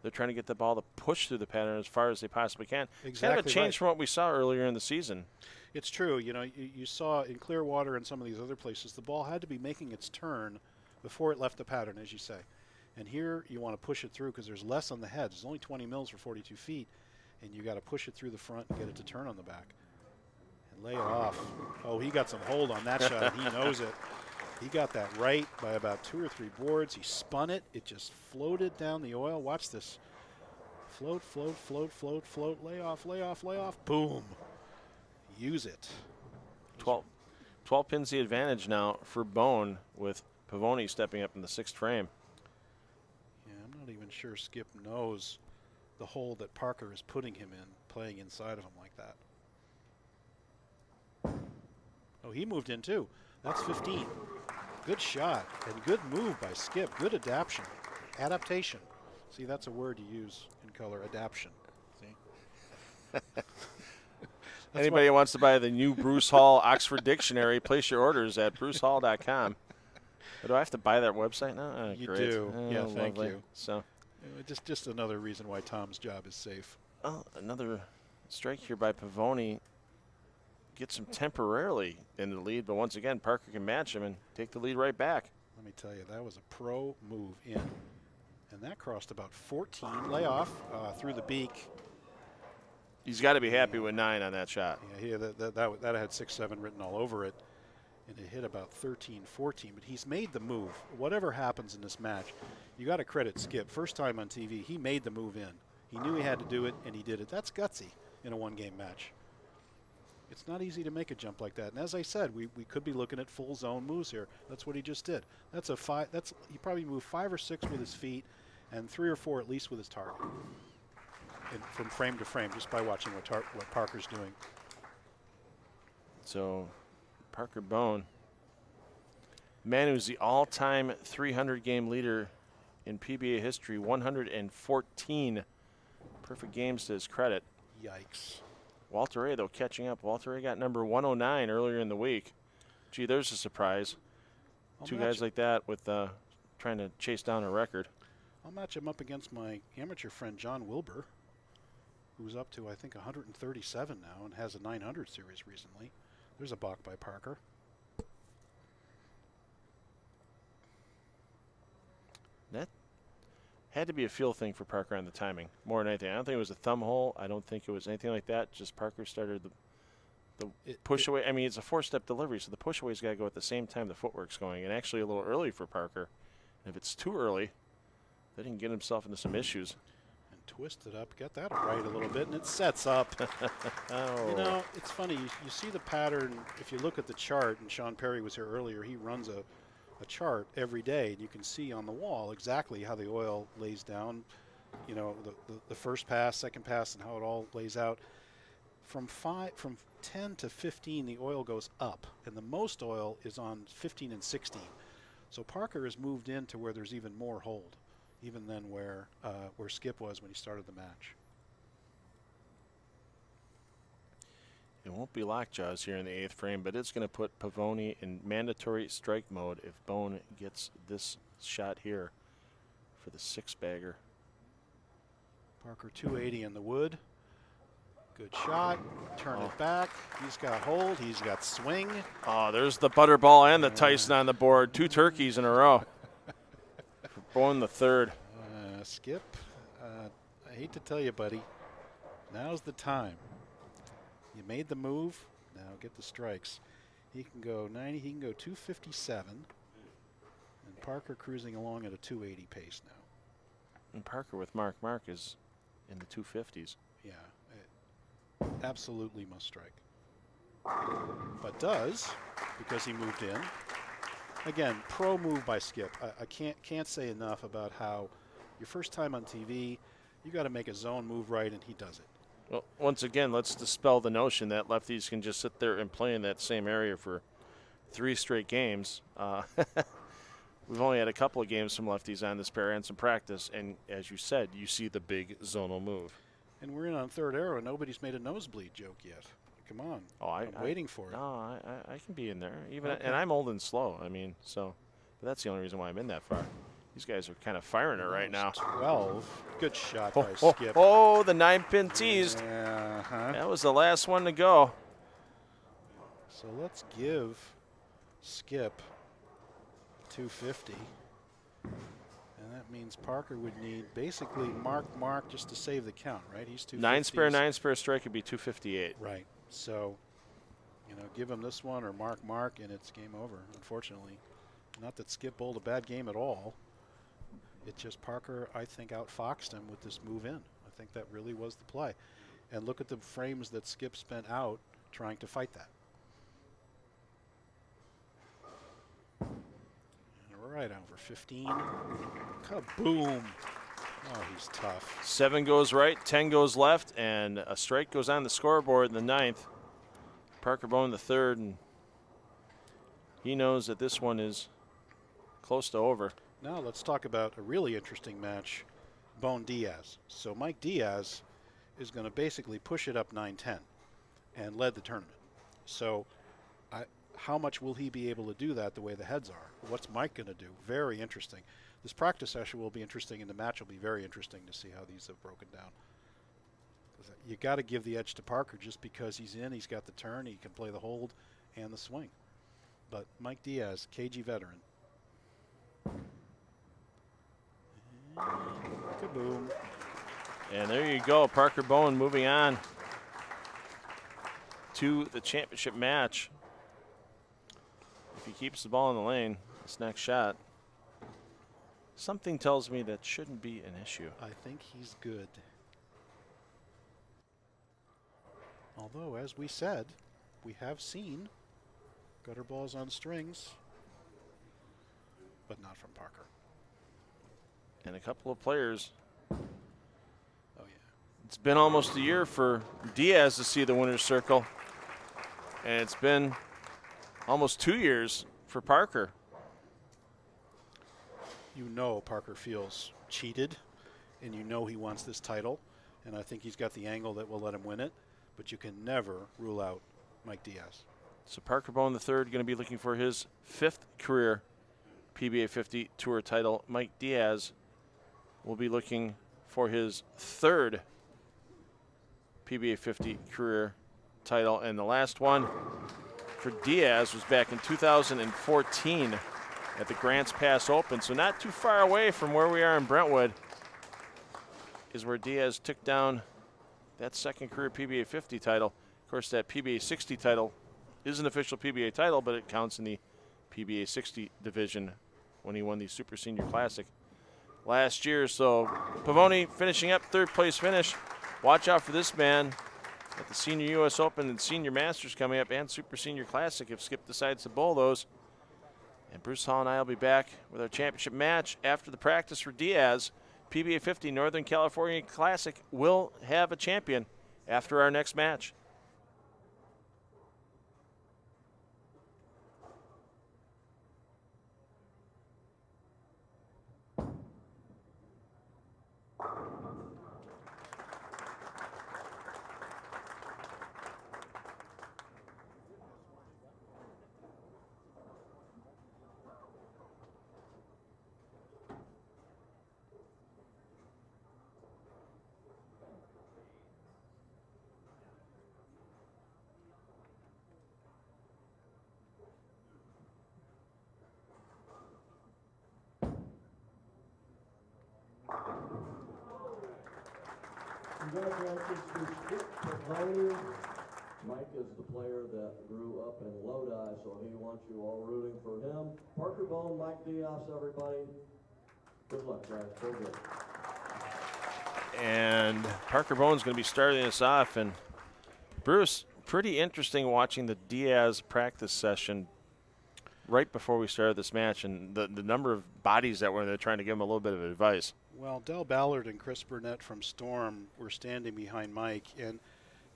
they're trying to get the ball to push through the pattern as far as they possibly can.
Exactly.
It's kind of a change from what we saw earlier in the season.
It's true. You know, you saw in Clearwater and some of these other places, the ball had to be making its turn before it left the pattern, as you say. And here you want to push it through because there's less on the head. There's only 20 mils for 42 feet, and you got to push it through the front and get it to turn on the back. Lay it off. Oh, he got some hold on that shot. He knows it. He got that right by about 2 or 3 boards. He spun it. It just floated down the oil. Watch this. Float, float, float, float, float. Lay off, lay off, lay off. Boom. Use it.
12 pins the advantage now for Bohn, with Pavone stepping up in the 6th frame.
Yeah, I'm not even sure Skip knows the hole that Parker is putting him in, playing inside of him like that. Oh, he moved in too. That's 15. Good shot and good move by Skip. Good adaptation. Adaptation. See, that's a word you use in color, adaptation. See?
Anybody who wants to buy the new Bruce Hall Oxford Dictionary, place your orders at brucehall.com. Do I have to buy that website now? Oh,
you
great.
do.
Oh,
yeah, thank
lovely.
you.
So,
just another reason why Tom's job is safe.
oh, another strike here by Pavone. Gets him temporarily in the lead, but once again, Parker can match him and take the lead right back.
Let me tell you, that was a pro move in. And that crossed about 14. Layoff through the beak.
He's got to be happy with 9 on that shot.
Yeah, that had 6-7 written all over it. And it hit about 13, 14. But he's made the move. Whatever happens in this match, you got to credit Skip. First time on TV, he made the move in. He knew he had to do it, and he did it. That's gutsy in a one-game match. It's not easy to make a jump like that. And as I said, we could be looking at full zone moves here. That's what he just did. That's a 5. He probably moved 5 or 6 with his feet, and 3 or 4 at least with his target. And from frame to frame, just by watching what Parker's doing.
So, Parker Bohn, man who's the all-time 300-game leader in PBA history, 114 perfect games to his credit.
Yikes.
Walter A, though, catching up. Walter A got number 109 earlier in the week. Gee, there's a surprise. Two guys like that with trying to chase down a record.
I'll match him up against my amateur friend John Wilbur, who's up to, I think, 137 now and has a 900 series recently. There's a balk by Parker.
Had to be a feel thing for Parker on the timing more than anything. I don't think it was a thumb hole. I don't think it was anything like that. Just Parker started the push away. I mean, it's a 4-step delivery, so the push away's got to go at the same time the footwork's going, and actually a little early for Parker. And if it's too early, then he can get himself into some issues.
And twist it up, get that right a little bit, and it sets up.
Oh.
You know, it's funny. You see the pattern. If you look at the chart, and Sean Perry was here earlier, he runs a chart every day, and you can see on the wall exactly how the oil lays down, you know, the first pass, second pass, and how it all lays out. From 10 to 15, the oil goes up, and the most oil is on 15 and 16. So Parker has moved into where there's even more hold, even than where Skip was when he started the match.
It won't be lockjaws here in the 8th frame, but it's going to put Pavone in mandatory strike mode if Bohn gets this shot here for the 6-bagger.
Parker 280 in the wood. Good shot. Turn it back. He's got hold. He's got swing.
Oh, there's the Butterball and the Tyson on the board. 2 turkeys in a row for Bohn the 3rd.
Skip, I hate to tell you, buddy, now's the time. You made the move. Now get the strikes. He can go 90. He can go 257. And Parker cruising along at a 280 pace now.
And Parker with Mark is in the 250s.
Yeah, absolutely must strike. But does, because he moved in. Again, pro move by Skip. I can't say enough about how your first time on TV, you got to make a zone move right, and he does it.
Well, once again, let's dispel the notion that lefties can just sit there and play in that same area for 3 straight games. We've only had a couple of games from lefties on this pair and some practice, and as you said, you see the big zonal move.
And we're in on 3rd arrow, and nobody's made a nosebleed joke yet. Come on.
Oh,
I'm waiting for it.
No, I can be in there. Even
Okay.
and I'm old and slow. I mean, so but that's the only reason why I'm in that far. These guys are kind of firing it right now.
12. Good shot
Oh,
by
oh,
Skip.
oh, the 9-pin teased.
Uh-huh.
That was the last one to go.
So let's give Skip 250. And that means Parker would need basically mark just to save the count, right? He's 250.
9 spare strike would be 258.
Right. So, you know, give him this one or mark, and it's game over, unfortunately. Not that Skip bowled a bad game at all. It's just Parker, I think, outfoxed him with this move in. I think that really was the play. And look at the frames that Skip spent out trying to fight that. And right over 15. Kaboom. Oh, he's tough.
7 goes right, 10 goes left, and a strike goes on the scoreboard in the 9th. Parker Bohn the 3rd, and he knows that this one is close to over.
Now let's talk about a really interesting match, Bohn Diaz. So Mike Diaz is going to basically push it up 9-10 and led the tournament. So how much will he be able to do that the way the heads are? What's Mike going to do? Very interesting. This practice session will be interesting, and the match will be very interesting to see how these have broken down. You got to give the edge to Parker just because he's in, he's got the turn, he can play the hold and the swing. But Mike Diaz, KG veteran. Kaboom.
And there you go, Parker Bohn moving on to the championship match. If he keeps the ball in the lane, this next shot, something tells me that shouldn't be an issue.
I think he's good. Although, as we said, we have seen gutter balls on strings, but not from Parker.
And a couple of players.
Oh, yeah.
It's been almost a year for Diaz to see the winner's circle. And it's been almost 2 years for Parker.
You know Parker feels cheated, and you know he wants this title, and I think he's got the angle that will let him win it, but you can never rule out Mike Diaz.
So Parker Bohn the 3rd going to be looking for his 5th career PBA50 Tour title. Mike Diaz will be looking for his 3rd PBA50 career title. And the last one for Diaz was back in 2014 at the Grants Pass Open. So not too far away from where we are in Brentwood. is where Diaz took down that second career PBA50 title. Of course, that PBA60 title is an official PBA title, but it counts in the PBA60 division when he won the Super Senior Classic last year. So Pavone finishing up third place finish. Watch out for this man at the Senior U.S. Open and Senior Masters coming up and Super Senior Classic if Skip decides to bowl those. And Bruce Hall and I will be back with our championship match after the practice for Diaz. PBA50 Northern California Classic will have a champion after our next match.
Congratulations to Skip Pavone. Mike is the player that grew up in Lodi, so he wants you all rooting for him. Parker Bohn, Mike Diaz, everybody. Good luck, guys. Go good.
And Parker Bohn's going to be starting us off. And Bruce, pretty interesting watching the Diaz practice session right before we started this match, and the number of bodies that were there trying to give him a little bit of advice.
Well, Del Ballard and Chris Burnett from Storm were standing behind Mike, and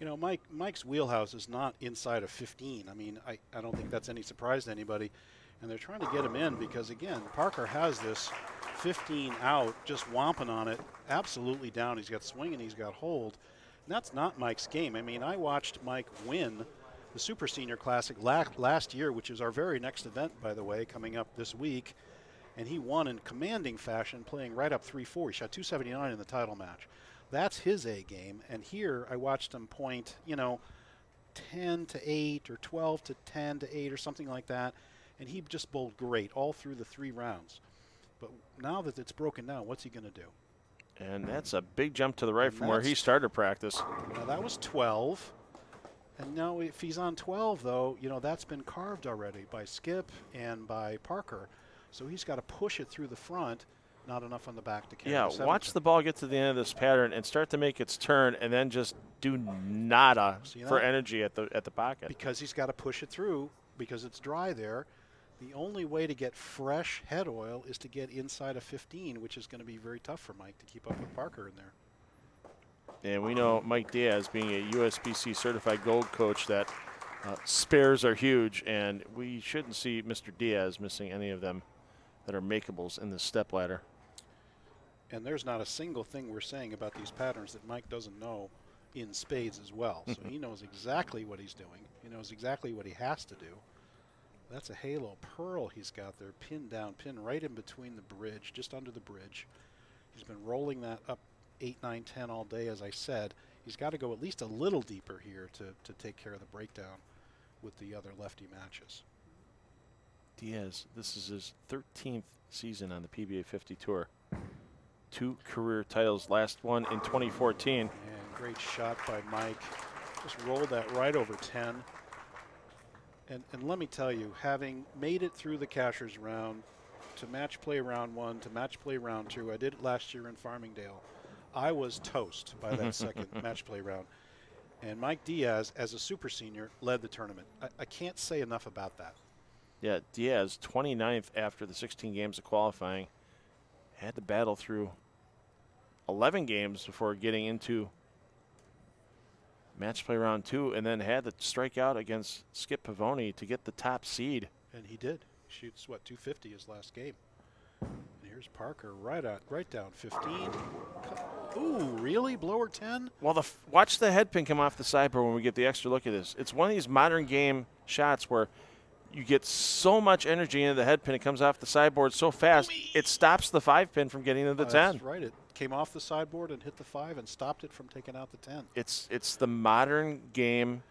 you know, Mike's wheelhouse is not inside of 15. I mean, I don't think that's any surprise to anybody, and they're trying to get him in because, again, Parker has this 15 out, just whomping on it, absolutely down. He's got swing and he's got hold, and that's not Mike's game. I mean, I watched Mike win the Super Senior Classic last year, which is our very next event, by the way, coming up this week. And he won in commanding fashion, playing right up 3-4. He shot 279 in the title match. That's his A game. And here I watched him point, you know, 10 to 8 or 12 to 10 to 8 or something like that. And he just bowled great all through the 3 rounds. But now that it's broken down, what's he going to do?
And that's a big jump to the right from where he started practice.
Now that was 12. And now if he's on 12, though, you know, that's been carved already by Skip and by Parker. So he's got to push it through the front, not enough on the back to carry.
Yeah, watch the ball get to the end of this pattern and start to make its turn, and then just do nada for energy at the pocket.
Because he's got to push it through because it's dry there. The only way to get fresh head oil is to get inside of 15, which is going to be very tough for Mike to keep up with Parker in there.
And we know Mike Diaz, being a USBC certified gold coach, that spares are huge, and we shouldn't see Mr. Diaz missing any of them that are makeables in the step ladder.
And there's not a single thing we're saying about these patterns that Mike doesn't know in spades as well. So he knows exactly what he's doing. He knows exactly what he has to do. That's a halo pearl he's got there, pinned down, pinned right in between the bridge, just under the bridge. He's been rolling that up 8, 9, 10 all day, as I said. He's got to go at least a little deeper here to take care of the breakdown with the other lefty matches.
Diaz, this is his 13th season on the PBA50 Tour. 2 career titles, last one in 2014.
And great shot by Mike. Just rolled that right over 10. And let me tell you, having made it through the Cashers round to match play round 1 to match play round 2, I did it last year in Farmingdale. I was toast by that second match play round. And Mike Diaz, as a super senior, led the tournament. I can't say enough about that.
Yeah, Diaz, 29th after the 16 games of qualifying. Had to battle through 11 games before getting into match play round 2, and then had to strike out against Skip Pavone to get the top seed.
And he did. He shoots, what, 250 his last game. And here's Parker right down 15. Ooh, really? Blower 10?
Well, watch the head pin come off the sideboard when we get the extra look at this. It's one of these modern game shots where you get so much energy into the head pin, it comes off the sideboard so fast, it stops the 5 pin from getting to the 10.
That's right. It came off the sideboard and hit the 5 and stopped it from taking out the 10.
It's the modern game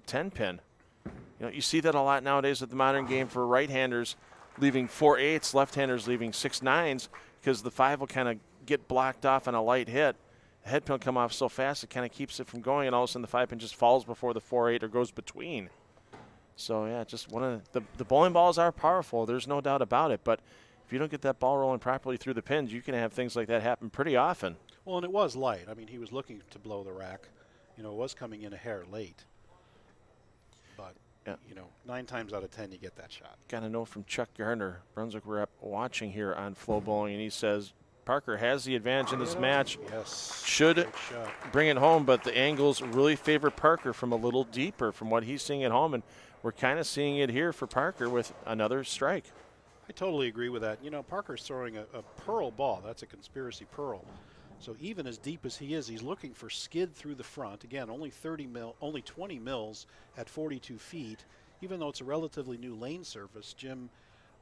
10 pin. You know, you see that a lot nowadays with the modern game for right-handers leaving 4 8s, left-handers leaving 6 9s, because the 5 will kind of get blocked off on a light hit, the head pin will come off so fast it kind of keeps it from going, and all of a sudden the 5 pin just falls before the 4-8 or goes between. So, yeah, just one of the bowling balls are powerful. There's no doubt about it. But if you don't get that ball rolling properly through the pins, you can have things like that happen pretty often.
Well, and it was light. I mean, he was looking to blow the rack. You know, it was coming in a hair late. But, you know, 9 times out of 10 you get that shot.
Got a note from Chuck Gardner, Brunswick rep, watching here on FloBowling, and he says Parker has the advantage in this match.
Yes.
Should bring it home, but the angles really favor Parker from a little deeper from what he's seeing at home, and we're kind of seeing it here for Parker with another strike.
I totally agree with that. You know, Parker's throwing a pearl ball. That's a conspiracy pearl. So even as deep as he is, he's looking for skid through the front. Again, only 20 mils at 42 feet, even though it's a relatively new lane surface. Jim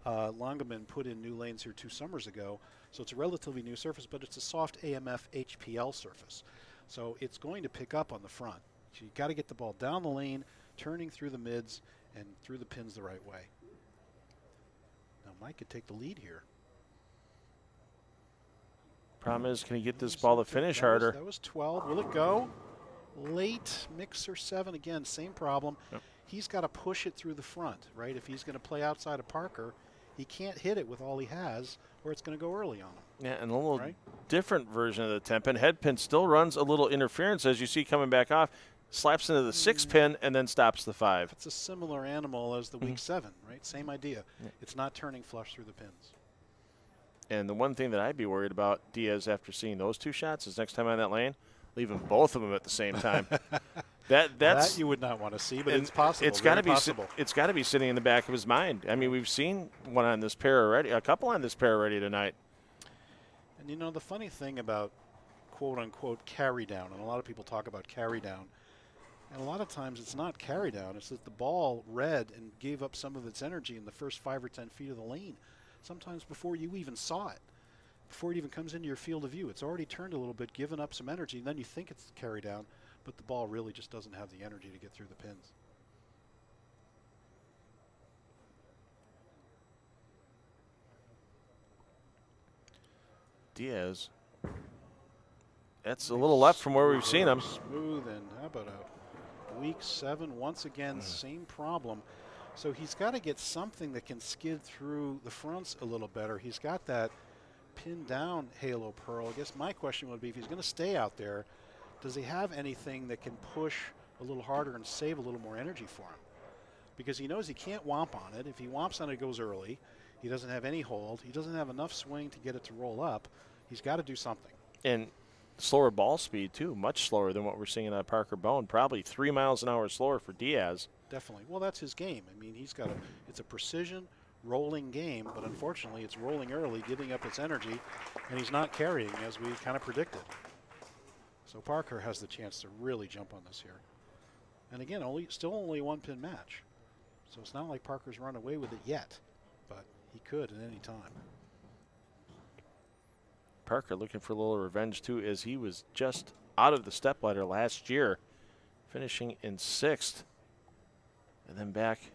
Longaman put in new lanes here 2 summers ago, so it's a relatively new surface, but it's a soft AMF HPL surface. So it's going to pick up on the front. So you've got to get the ball down the lane, turning through the mids, and through the pins the right way. Now Mike could take the lead here.
Problem is, can he get this ball to finish harder?
That was 12. Will it go? Late mixer 7 again. Same problem.
Yep.
He's got to push it through the front, right? If he's going to play outside of Parker, he can't hit it with all he has, or it's going to go early on him.
Yeah, and a little different version of the 10 pin. Head pin still runs a little interference, as you see coming back off. Slaps into the 6 pin and then stops the 5.
It's a similar animal as the week 7, right? Same idea. Yeah. It's not turning flush through the pins.
And the one thing that I'd be worried about, Diaz, after seeing those 2 shots, is next time on that lane, leaving both of them at the same time. That's
that you would not want to see, but it's possible.
It's got to be possible. It's got to be sitting in the back of his mind. I mean, we've seen one on this pair already, a couple on this pair already tonight.
And you know, the funny thing about quote unquote carry down, and a lot of people talk about carry down, and a lot of times it's not carry down. It's that the ball read and gave up some of its energy in the first 5 or 10 feet of the lane. Sometimes before you even saw it, before it even comes into your field of view, it's already turned a little bit, given up some energy, and then you think it's carry down, but the ball really just doesn't have the energy to get through the pins.
Diaz, that's a little left from where we've seen him.
Smooth, and how about a week 7? Once again, same problem. So he's got to get something that can skid through the fronts a little better. He's got that pinned down halo pearl. I guess my question would be, if he's going to stay out there, does he have anything that can push a little harder and save a little more energy for him? Because he knows he can't womp on it. If he womps on it, it goes early. He doesn't have any hold. He doesn't have enough swing to get it to roll up. He's got to do something. And
slower ball speed, too, much slower than what we're seeing on Parker Bohn. Probably 3 miles an hour slower for Diaz.
Definitely. Well, that's his game. I mean, it's a precision rolling game, but unfortunately it's rolling early, giving up its energy, and he's not carrying as we kind of predicted. So Parker has the chance to really jump on this here. And again, still only a 1-pin match. So it's not like Parker's run away with it yet, but he could at any time.
Parker looking for a little revenge, too, as he was just out of the stepladder last year, finishing in 6th. And then back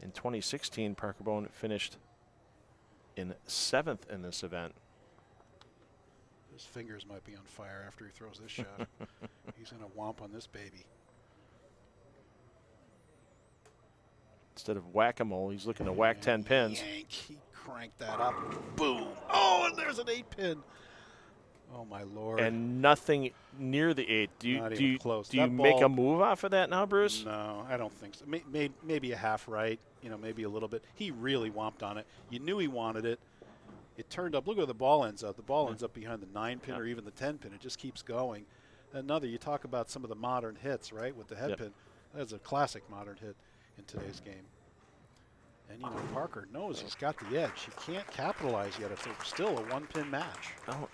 in 2016, Parker Bohn finished in 7th in this event.
His fingers might be on fire after he throws this shot. He's going to whomp on this baby.
Instead of whack-a-mole, he's looking to whack 10 pins.
Yank. He cranked that up. Boom. Oh, and there's an 8-pin. Oh, my Lord.
And nothing near the 8. Do you make a move off of that now, Bruce?
No, I don't think so. Maybe a half right, you know, maybe a little bit. He really whomped on it. You knew he wanted it. It turned up. Look where the ball ends up. The ball ends up behind the 9-pin or even the 10-pin. It just keeps going. Another, you talk about some of the modern hits, right, with the head pin. That's a classic modern hit in today's game. And, you know, Parker knows he's got the edge. He can't capitalize yet. It's still a 1-pin match.
Oh.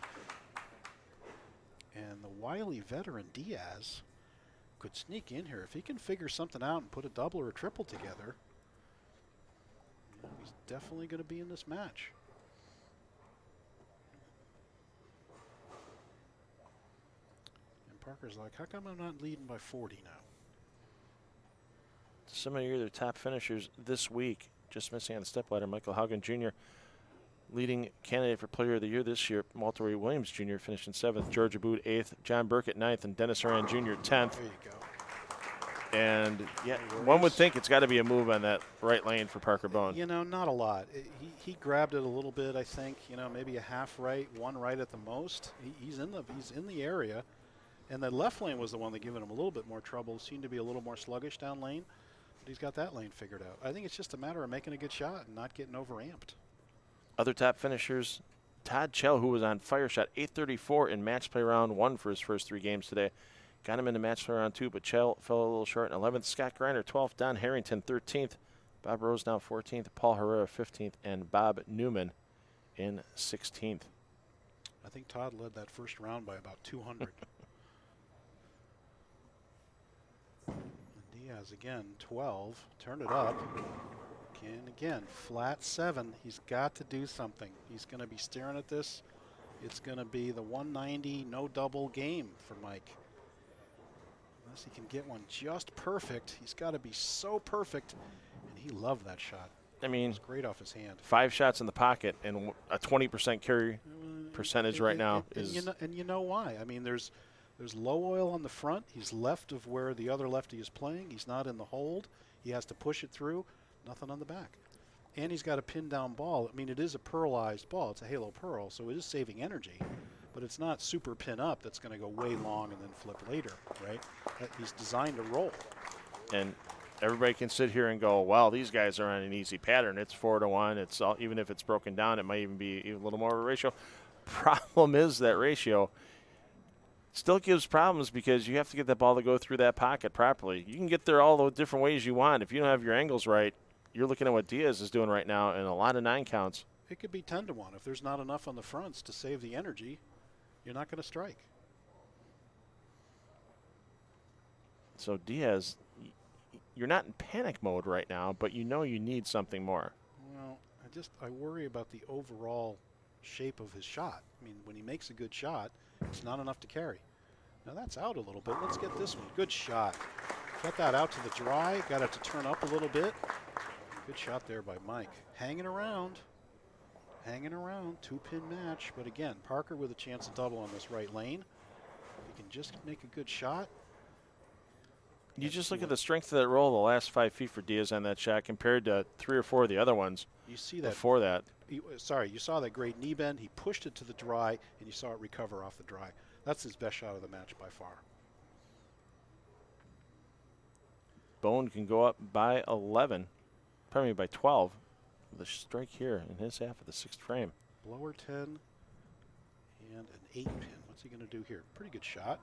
And the wily veteran Diaz could sneak in here. If he can figure something out and put a double or a triple together, you know, he's definitely going to be in this match. And Parker's like, how come I'm not leading by 40 now?
Some of your other top finishers this week, just missing on the stepladder, Michael Haugen Jr. leading candidate for Player of the Year this year, Walter Ray Williams Jr. finished in 7th, Georgia Boot 8th, John Burkett 9th, and Dennis Horan Jr. 10th.
There you go.
And yeah, one would think it's got to be a move on that right lane for Parker Bohn.
You know, not a lot. He grabbed it a little bit, I think. You know, maybe a half right, one right at the most. He's in the area, and the left lane was the one that giving him a little bit more trouble. Seemed to be a little more sluggish down lane, but he's got that lane figured out. I think it's just a matter of making a good shot and not getting overamped.
Other top finishers, Todd Chell, who was on fire, shot .834 in match play round 1 for his first 3 games today. Got him into match play round 2, but Chell fell a little short in 11th. Scott Greiner 12th, Don Harrington 13th, Bob Rosenau 14th, Paul Herrera 15th, and Bob Newman in 16th.
I think Todd led that first round by about 200. And Diaz again, 12, turned it up. And again, flat 7. He's got to do something. He's going to be staring at this. It's going to be the 190 no double game for Mike. Unless he can get one just perfect. He's got to be so perfect. And he loved that shot.
I mean,
it was great off his hand.
5 shots in the pocket and a 20% carry percentage right now is.
And you know why? I mean, there's low oil on the front. He's left of where the other lefty is playing. He's not in the hold. He has to push it through. Nothing on the back. And he's got a pin down ball. I mean, it is a pearlized ball. It's a halo pearl, so it is saving energy. But it's not super pin up that's going to go way long and then flip later, right? He's designed to roll.
And everybody can sit here and go, well, these guys are on an easy pattern. It's 4-1. It's all, even if it's broken down, it might even be a little more of a ratio. Problem is that ratio still gives problems because you have to get that ball to go through that pocket properly. You can get there all the different ways you want. If you don't have your angles right, you're looking at what Diaz is doing right now in a lot of 9 counts.
It could be 10-1. If there's not enough on the fronts to save the energy, you're not going to strike.
So Diaz, you're not in panic mode right now, but you know you need something more.
Well, I worry about the overall shape of his shot. I mean, when he makes a good shot, it's not enough to carry. Now that's out a little bit. Let's get this one. Good shot. Got that out to the dry. Got it to turn up a little bit. Good shot there by Mike. Hanging around. Hanging around. 2-pin match. But again, Parker with a chance to double on this right lane. If he can just make a good shot.
You just look at the strength of that roll the last 5 feet for Diaz on that shot compared to 3 or 4 of the other ones.
You see that
before that.
You saw that great knee bend. He pushed it to the dry, and you saw it recover off the dry. That's his best shot of the match by far.
Bohn can go up by 11, probably by 12, with a strike here in his half of the 6th frame.
Blower 10 and an 8-pin. What's he going to do here? Pretty good shot.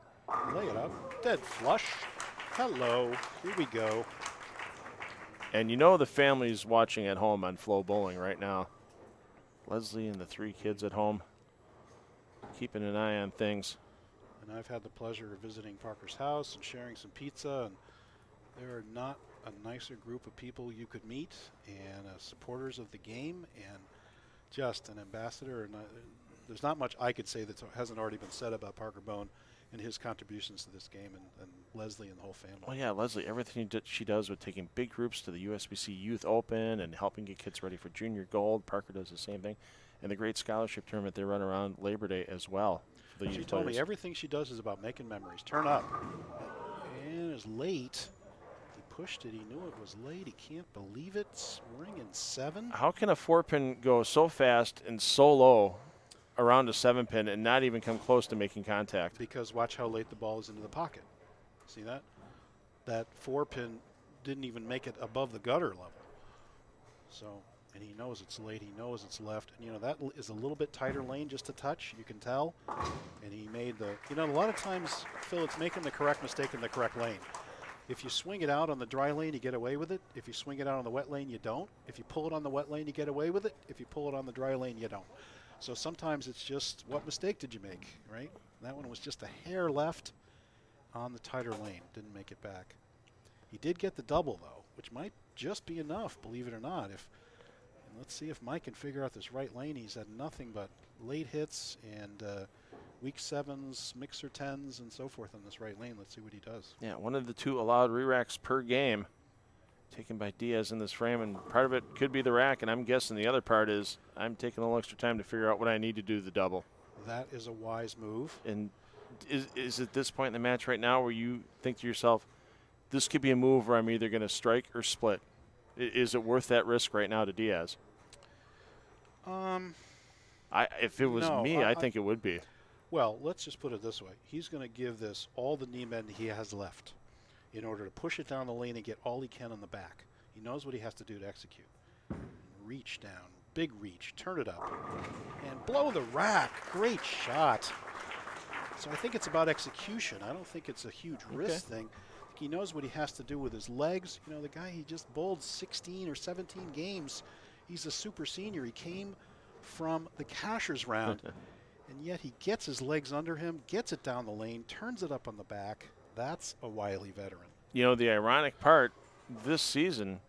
Lay it up. Dead flush. Hello. Here we go.
And you know the family's watching at home on FloBowling right now. Leslie and the 3 kids at home, keeping an eye on things.
And I've had the pleasure of visiting Parker's house and sharing some pizza, and there are not a nicer group of people you could meet, and supporters of the game, and just an ambassador. And there's not much I could say that hasn't already been said about Parker Bohn and his contributions to this game, and Leslie and the whole family.
Well, yeah, Leslie, everything she does with taking big groups to the USBC Youth Open and helping get kids ready for Junior Gold. Parker does the same thing. And the great scholarship tournament they run around Labor Day as well. For the
she
youth
told
players.
me everything she does is about making memories. Turn up. And it's late. He pushed it. He knew it was late. He can't believe it. Ring in 7.
How can a 4-pin go so fast and so low around a 7-pin and not even come close to making contact?
Because watch how late the ball is into the pocket. See that? That 4-pin didn't even make it above the gutter level. So, and he knows it's late. He knows it's left. And, you know, that is a little bit tighter lane, just a touch. You can tell. And he made the, you know, a lot of times, Phil, it's making the correct mistake in the correct lane. If you swing it out on the dry lane, you get away with it. If you swing it out on the wet lane, you don't. If you pull it on the wet lane, you get away with it. If you pull it on the dry lane, you don't. So sometimes it's just, what mistake did you make, right? That one was just a hair left on the tighter lane. Didn't make it back. He did get the double, though, which might just be enough, believe it or not. And let's see if Mike can figure out this right lane. He's had nothing but late hits and weak 7s, mixer 10s, and so forth on this right lane. Let's see what he does.
Yeah, one of the 2 allowed re-racks per game. taken by Diaz in this frame, and part of it could be the rack, and I'm guessing the other part is I'm taking a little extra time to figure out what I need to do the double.
That is a wise move.
And is at this point in the match right now where you think to yourself, this could be a move where I'm either going to strike or split? Is it worth that risk right now to Diaz? If it was me, I think it would be.
Well, let's just put it this way. He's going to give this all the knee bend he has left in order to push it down the lane and get all he can on the back. He knows what he has to do to execute. Reach down, big reach, turn it up, and blow the rack. Great shot. So I think it's about execution. I don't think it's a huge wrist thing. I think he knows what he has to do with his legs. You know, the guy, he just bowled 16 or 17 games. He's a super senior. He came from the Cashers round, and yet he gets his legs under him, gets it down the lane, turns it up on the back. That's a wily veteran.
You know, the ironic part, this season,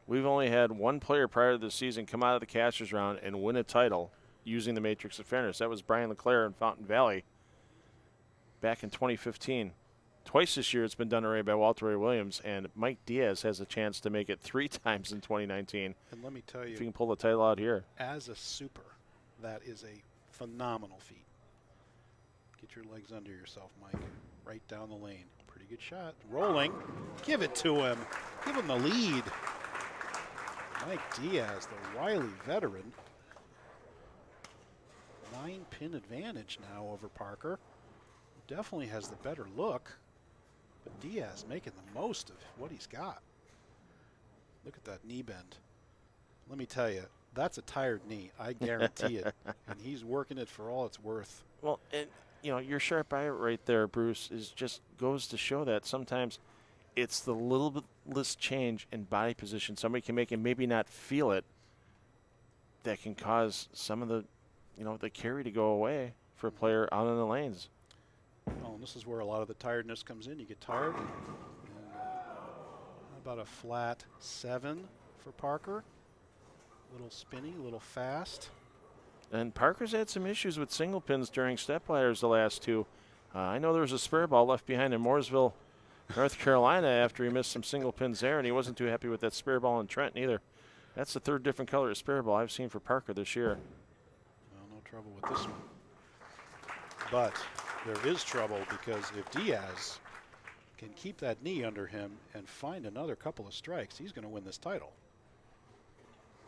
we've only had one player prior to the season come out of the Cashers round and win a title using the Matrix of Fairness. That was Brian LeClaire in Fountain Valley back in 2015. Twice this year it's been done already by Walter Ray Williams, and Mike Diaz has a chance to make it 3 times in 2019.
And let me tell you,
if he can pull the title out here.
As a super, that is a phenomenal feat. Get your legs under yourself, Mike. Right down the lane. Pretty good shot. Rolling. Give it to him. Give him the lead. Mike Diaz, the wily veteran. 9-pin advantage now over Parker. Definitely has the better look. But Diaz making the most of what he's got. Look at that knee bend. Let me tell you, that's a tired knee. I guarantee it. And he's working it for all it's worth.
Well, and you know, your sharp eye right there, Bruce, is just goes to show that sometimes it's the little bit less change in body position somebody can make and maybe not feel it that can cause some of the, you know, the carry to go away for a player out in the lanes.
Oh, and this is where a lot of the tiredness comes in. You get tired. And, how about a flat 7 for Parker? A little spinny, a little fast.
And Parker's had some issues with single pins during step ladders the last 2. I know there was a spare ball left behind in Mooresville, North Carolina after he missed some single pins there, and he wasn't too happy with that spare ball in Trenton either. That's the 3rd different color of spare ball I've seen for Parker this year.
Well, no trouble with this one. But there is trouble because if Diaz can keep that knee under him and find another couple of strikes, he's going to win this title.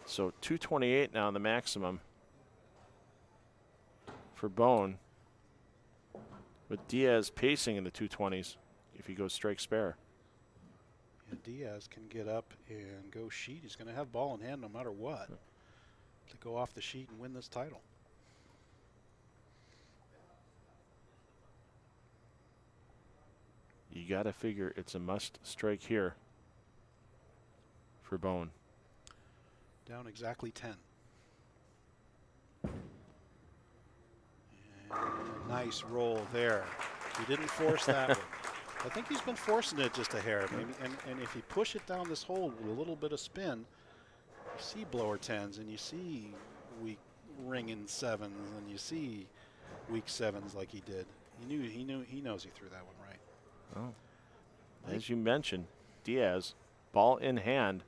So 228 now, the maximum for Bohn, with Diaz pacing in the 220s if he goes strike spare.
And Diaz can get up and go sheet. He's going to have ball in hand no matter what to go off the sheet and win this title.
You got to figure it's a must strike here for Bohn.
Down exactly 10. And nice roll there. He didn't force that one. I think he's been forcing it just a hair. Maybe, and if you push it down this hole with a little bit of spin, you see blower 10s and you see weak ringing 7s and you see weak 7s like he did. He knows he threw that one right.
Oh. As you mentioned, Diaz, ball in hand,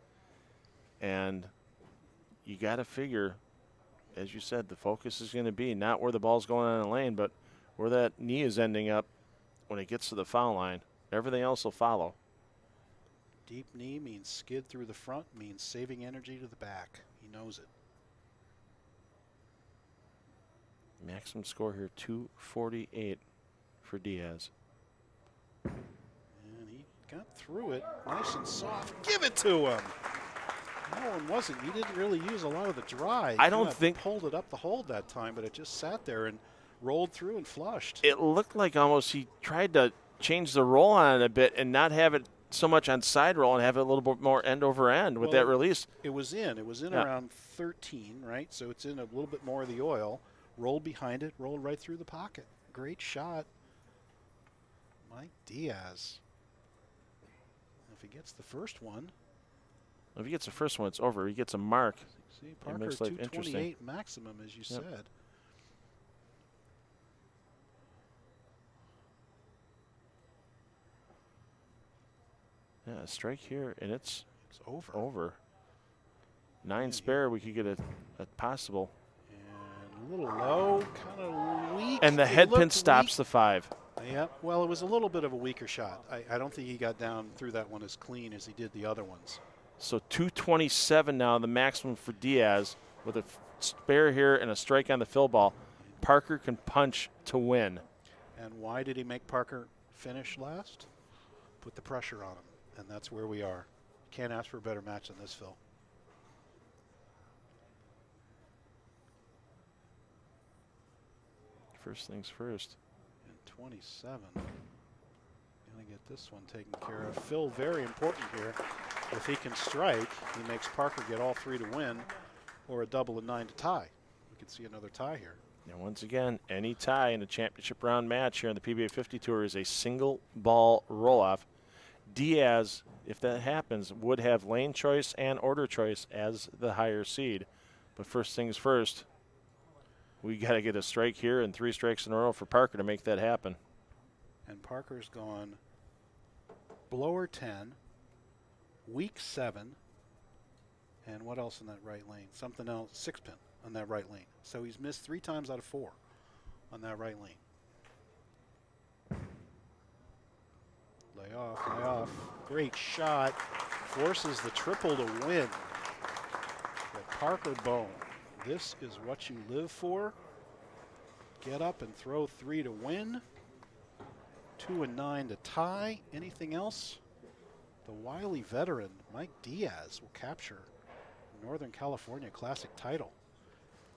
and you got to figure, as you said, the focus is going to be not where the ball's going on in the lane, but where that knee is ending up when it gets to the foul line. Everything else will follow.
Deep knee means skid through the front, means saving energy to the back. He knows it.
Maximum score here, 248 for Diaz.
And he got through it nice and soft. Give it to him. No one wasn't. He didn't really use a lot of the dry.
I don't think
pulled it up the hole that time, but it just sat there and rolled through and flushed.
It looked like almost he tried to change the roll on it a bit and not have it so much on side roll and have it a little bit more end over end with that release.
It was in around 13, right? So it's in a little bit more of the oil. Rolled behind it, rolled right through the pocket. Great shot. Mike Diaz. If he gets the first one.
If he gets the first one, it's over. He gets a mark.
See, Parker 228 maximum, as you said.
Yeah, a strike here, and it's
It's over.
Over. 9 spare, we could get a possible.
And a little low, kind of weak.
And the head pin stops the 5.
Yeah, well, it was a little bit of a weaker shot. I don't think he got down through that one as clean as he did the other ones.
So 227 now, the maximum for Diaz. With a spare here and a strike on the fill ball, Parker can punch to win.
And why did he make Parker finish last? Put the pressure on him, and that's where we are. Can't ask for a better match than this, Phil.
First things first.
And 27. Gonna get this one taken care of. Phil, very important here. If he can strike, he makes Parker get all 3 to win, or a double and 9 to tie. We could see another tie here.
And once again, any tie in a championship round match here on the PBA50 Tour is a single ball roll-off. Diaz, if that happens, would have lane choice and order choice as the higher seed. But first things first, we got to get a strike here and 3 strikes in a row for Parker to make that happen.
And Parker's gone blower 10, weak 7, and what else in that right lane? Something else, 6 pin on that right lane. So he's missed 3 times out of 4 on that right lane. Lay off, lay off. Great shot. Forces the triple to win. But Parker Bohn, this is what you live for. Get up and throw 3 to win. 2 and 9 to tie. Anything else? The wily veteran, Mike Diaz, will capture the Northern California Classic title.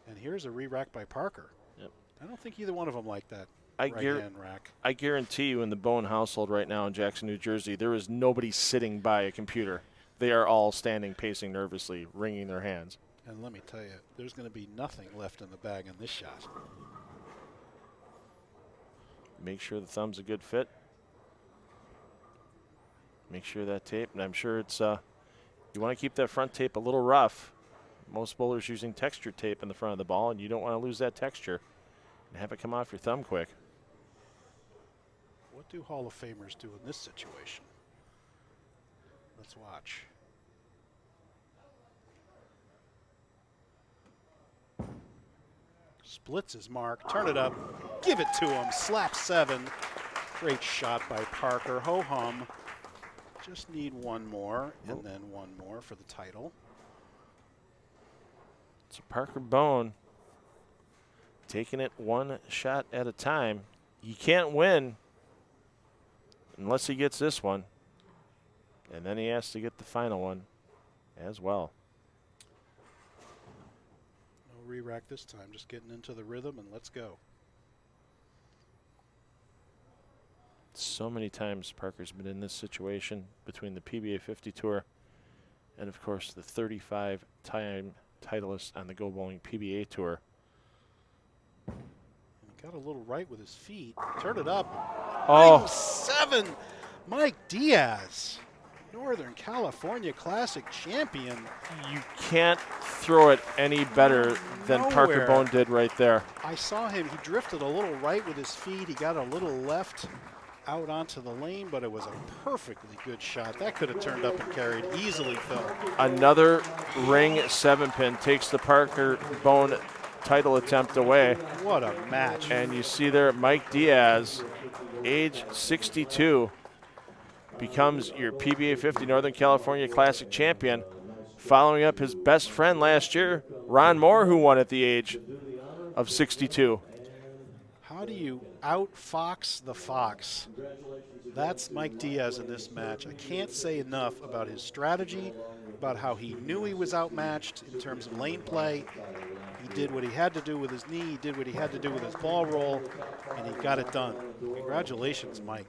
And here's a re-rack by Parker.
Yep.
I don't think either one of them like that right-hand rack.
I guarantee you in the Bohn household right now in Jackson, New Jersey, there is nobody sitting by a computer. They are all standing, pacing nervously, wringing their hands.
And let me tell you, there's going to be nothing left in the bag in this shot.
Make sure the thumb's a good fit. Make sure that tape, and I'm sure it's, you want to keep that front tape a little rough. Most bowlers using textured tape in the front of the ball, and you don't want to lose that texture and have it come off your thumb quick.
What do Hall of Famers do in this situation? Let's watch. Splits his mark, turn it up, give it to him, slap 7. Great shot by Parker, ho-hum. Just need one more, and then one more for the title.
So Parker Bohn taking it one shot at a time. You can't win unless he gets this one. And then he has to get the final one as well.
No re-rack this time, just getting into the rhythm, and let's go.
So many times Parker's been in this situation between the PBA50 Tour and, of course, the 35-time titleist on the Goebel PBA Tour.
And he got a little right with his feet. Turn it up.
Oh.
7. Mike Diaz, Northern California Classic champion.
You can't throw it any better than Parker Bohn did right there.
I saw him. He drifted a little right with his feet. He got a little left out onto the lane, but it was a perfectly good shot. That could have turned up and carried easily, Phil.
Another ring 7-pin takes the Parker Bohn title attempt away.
What a match.
And you see there Mike Diaz, age 62, becomes your PBA50 Northern California Classic champion, following up his best friend last year, Ron Moore, who won at the age of 62.
How do you out-fox the fox? That's Mike Diaz in this match. I can't say enough about his strategy, about how he knew he was outmatched in terms of lane play. He did what he had to do with his knee, he did what he had to do with his ball roll, and he got it done. Congratulations, Mike.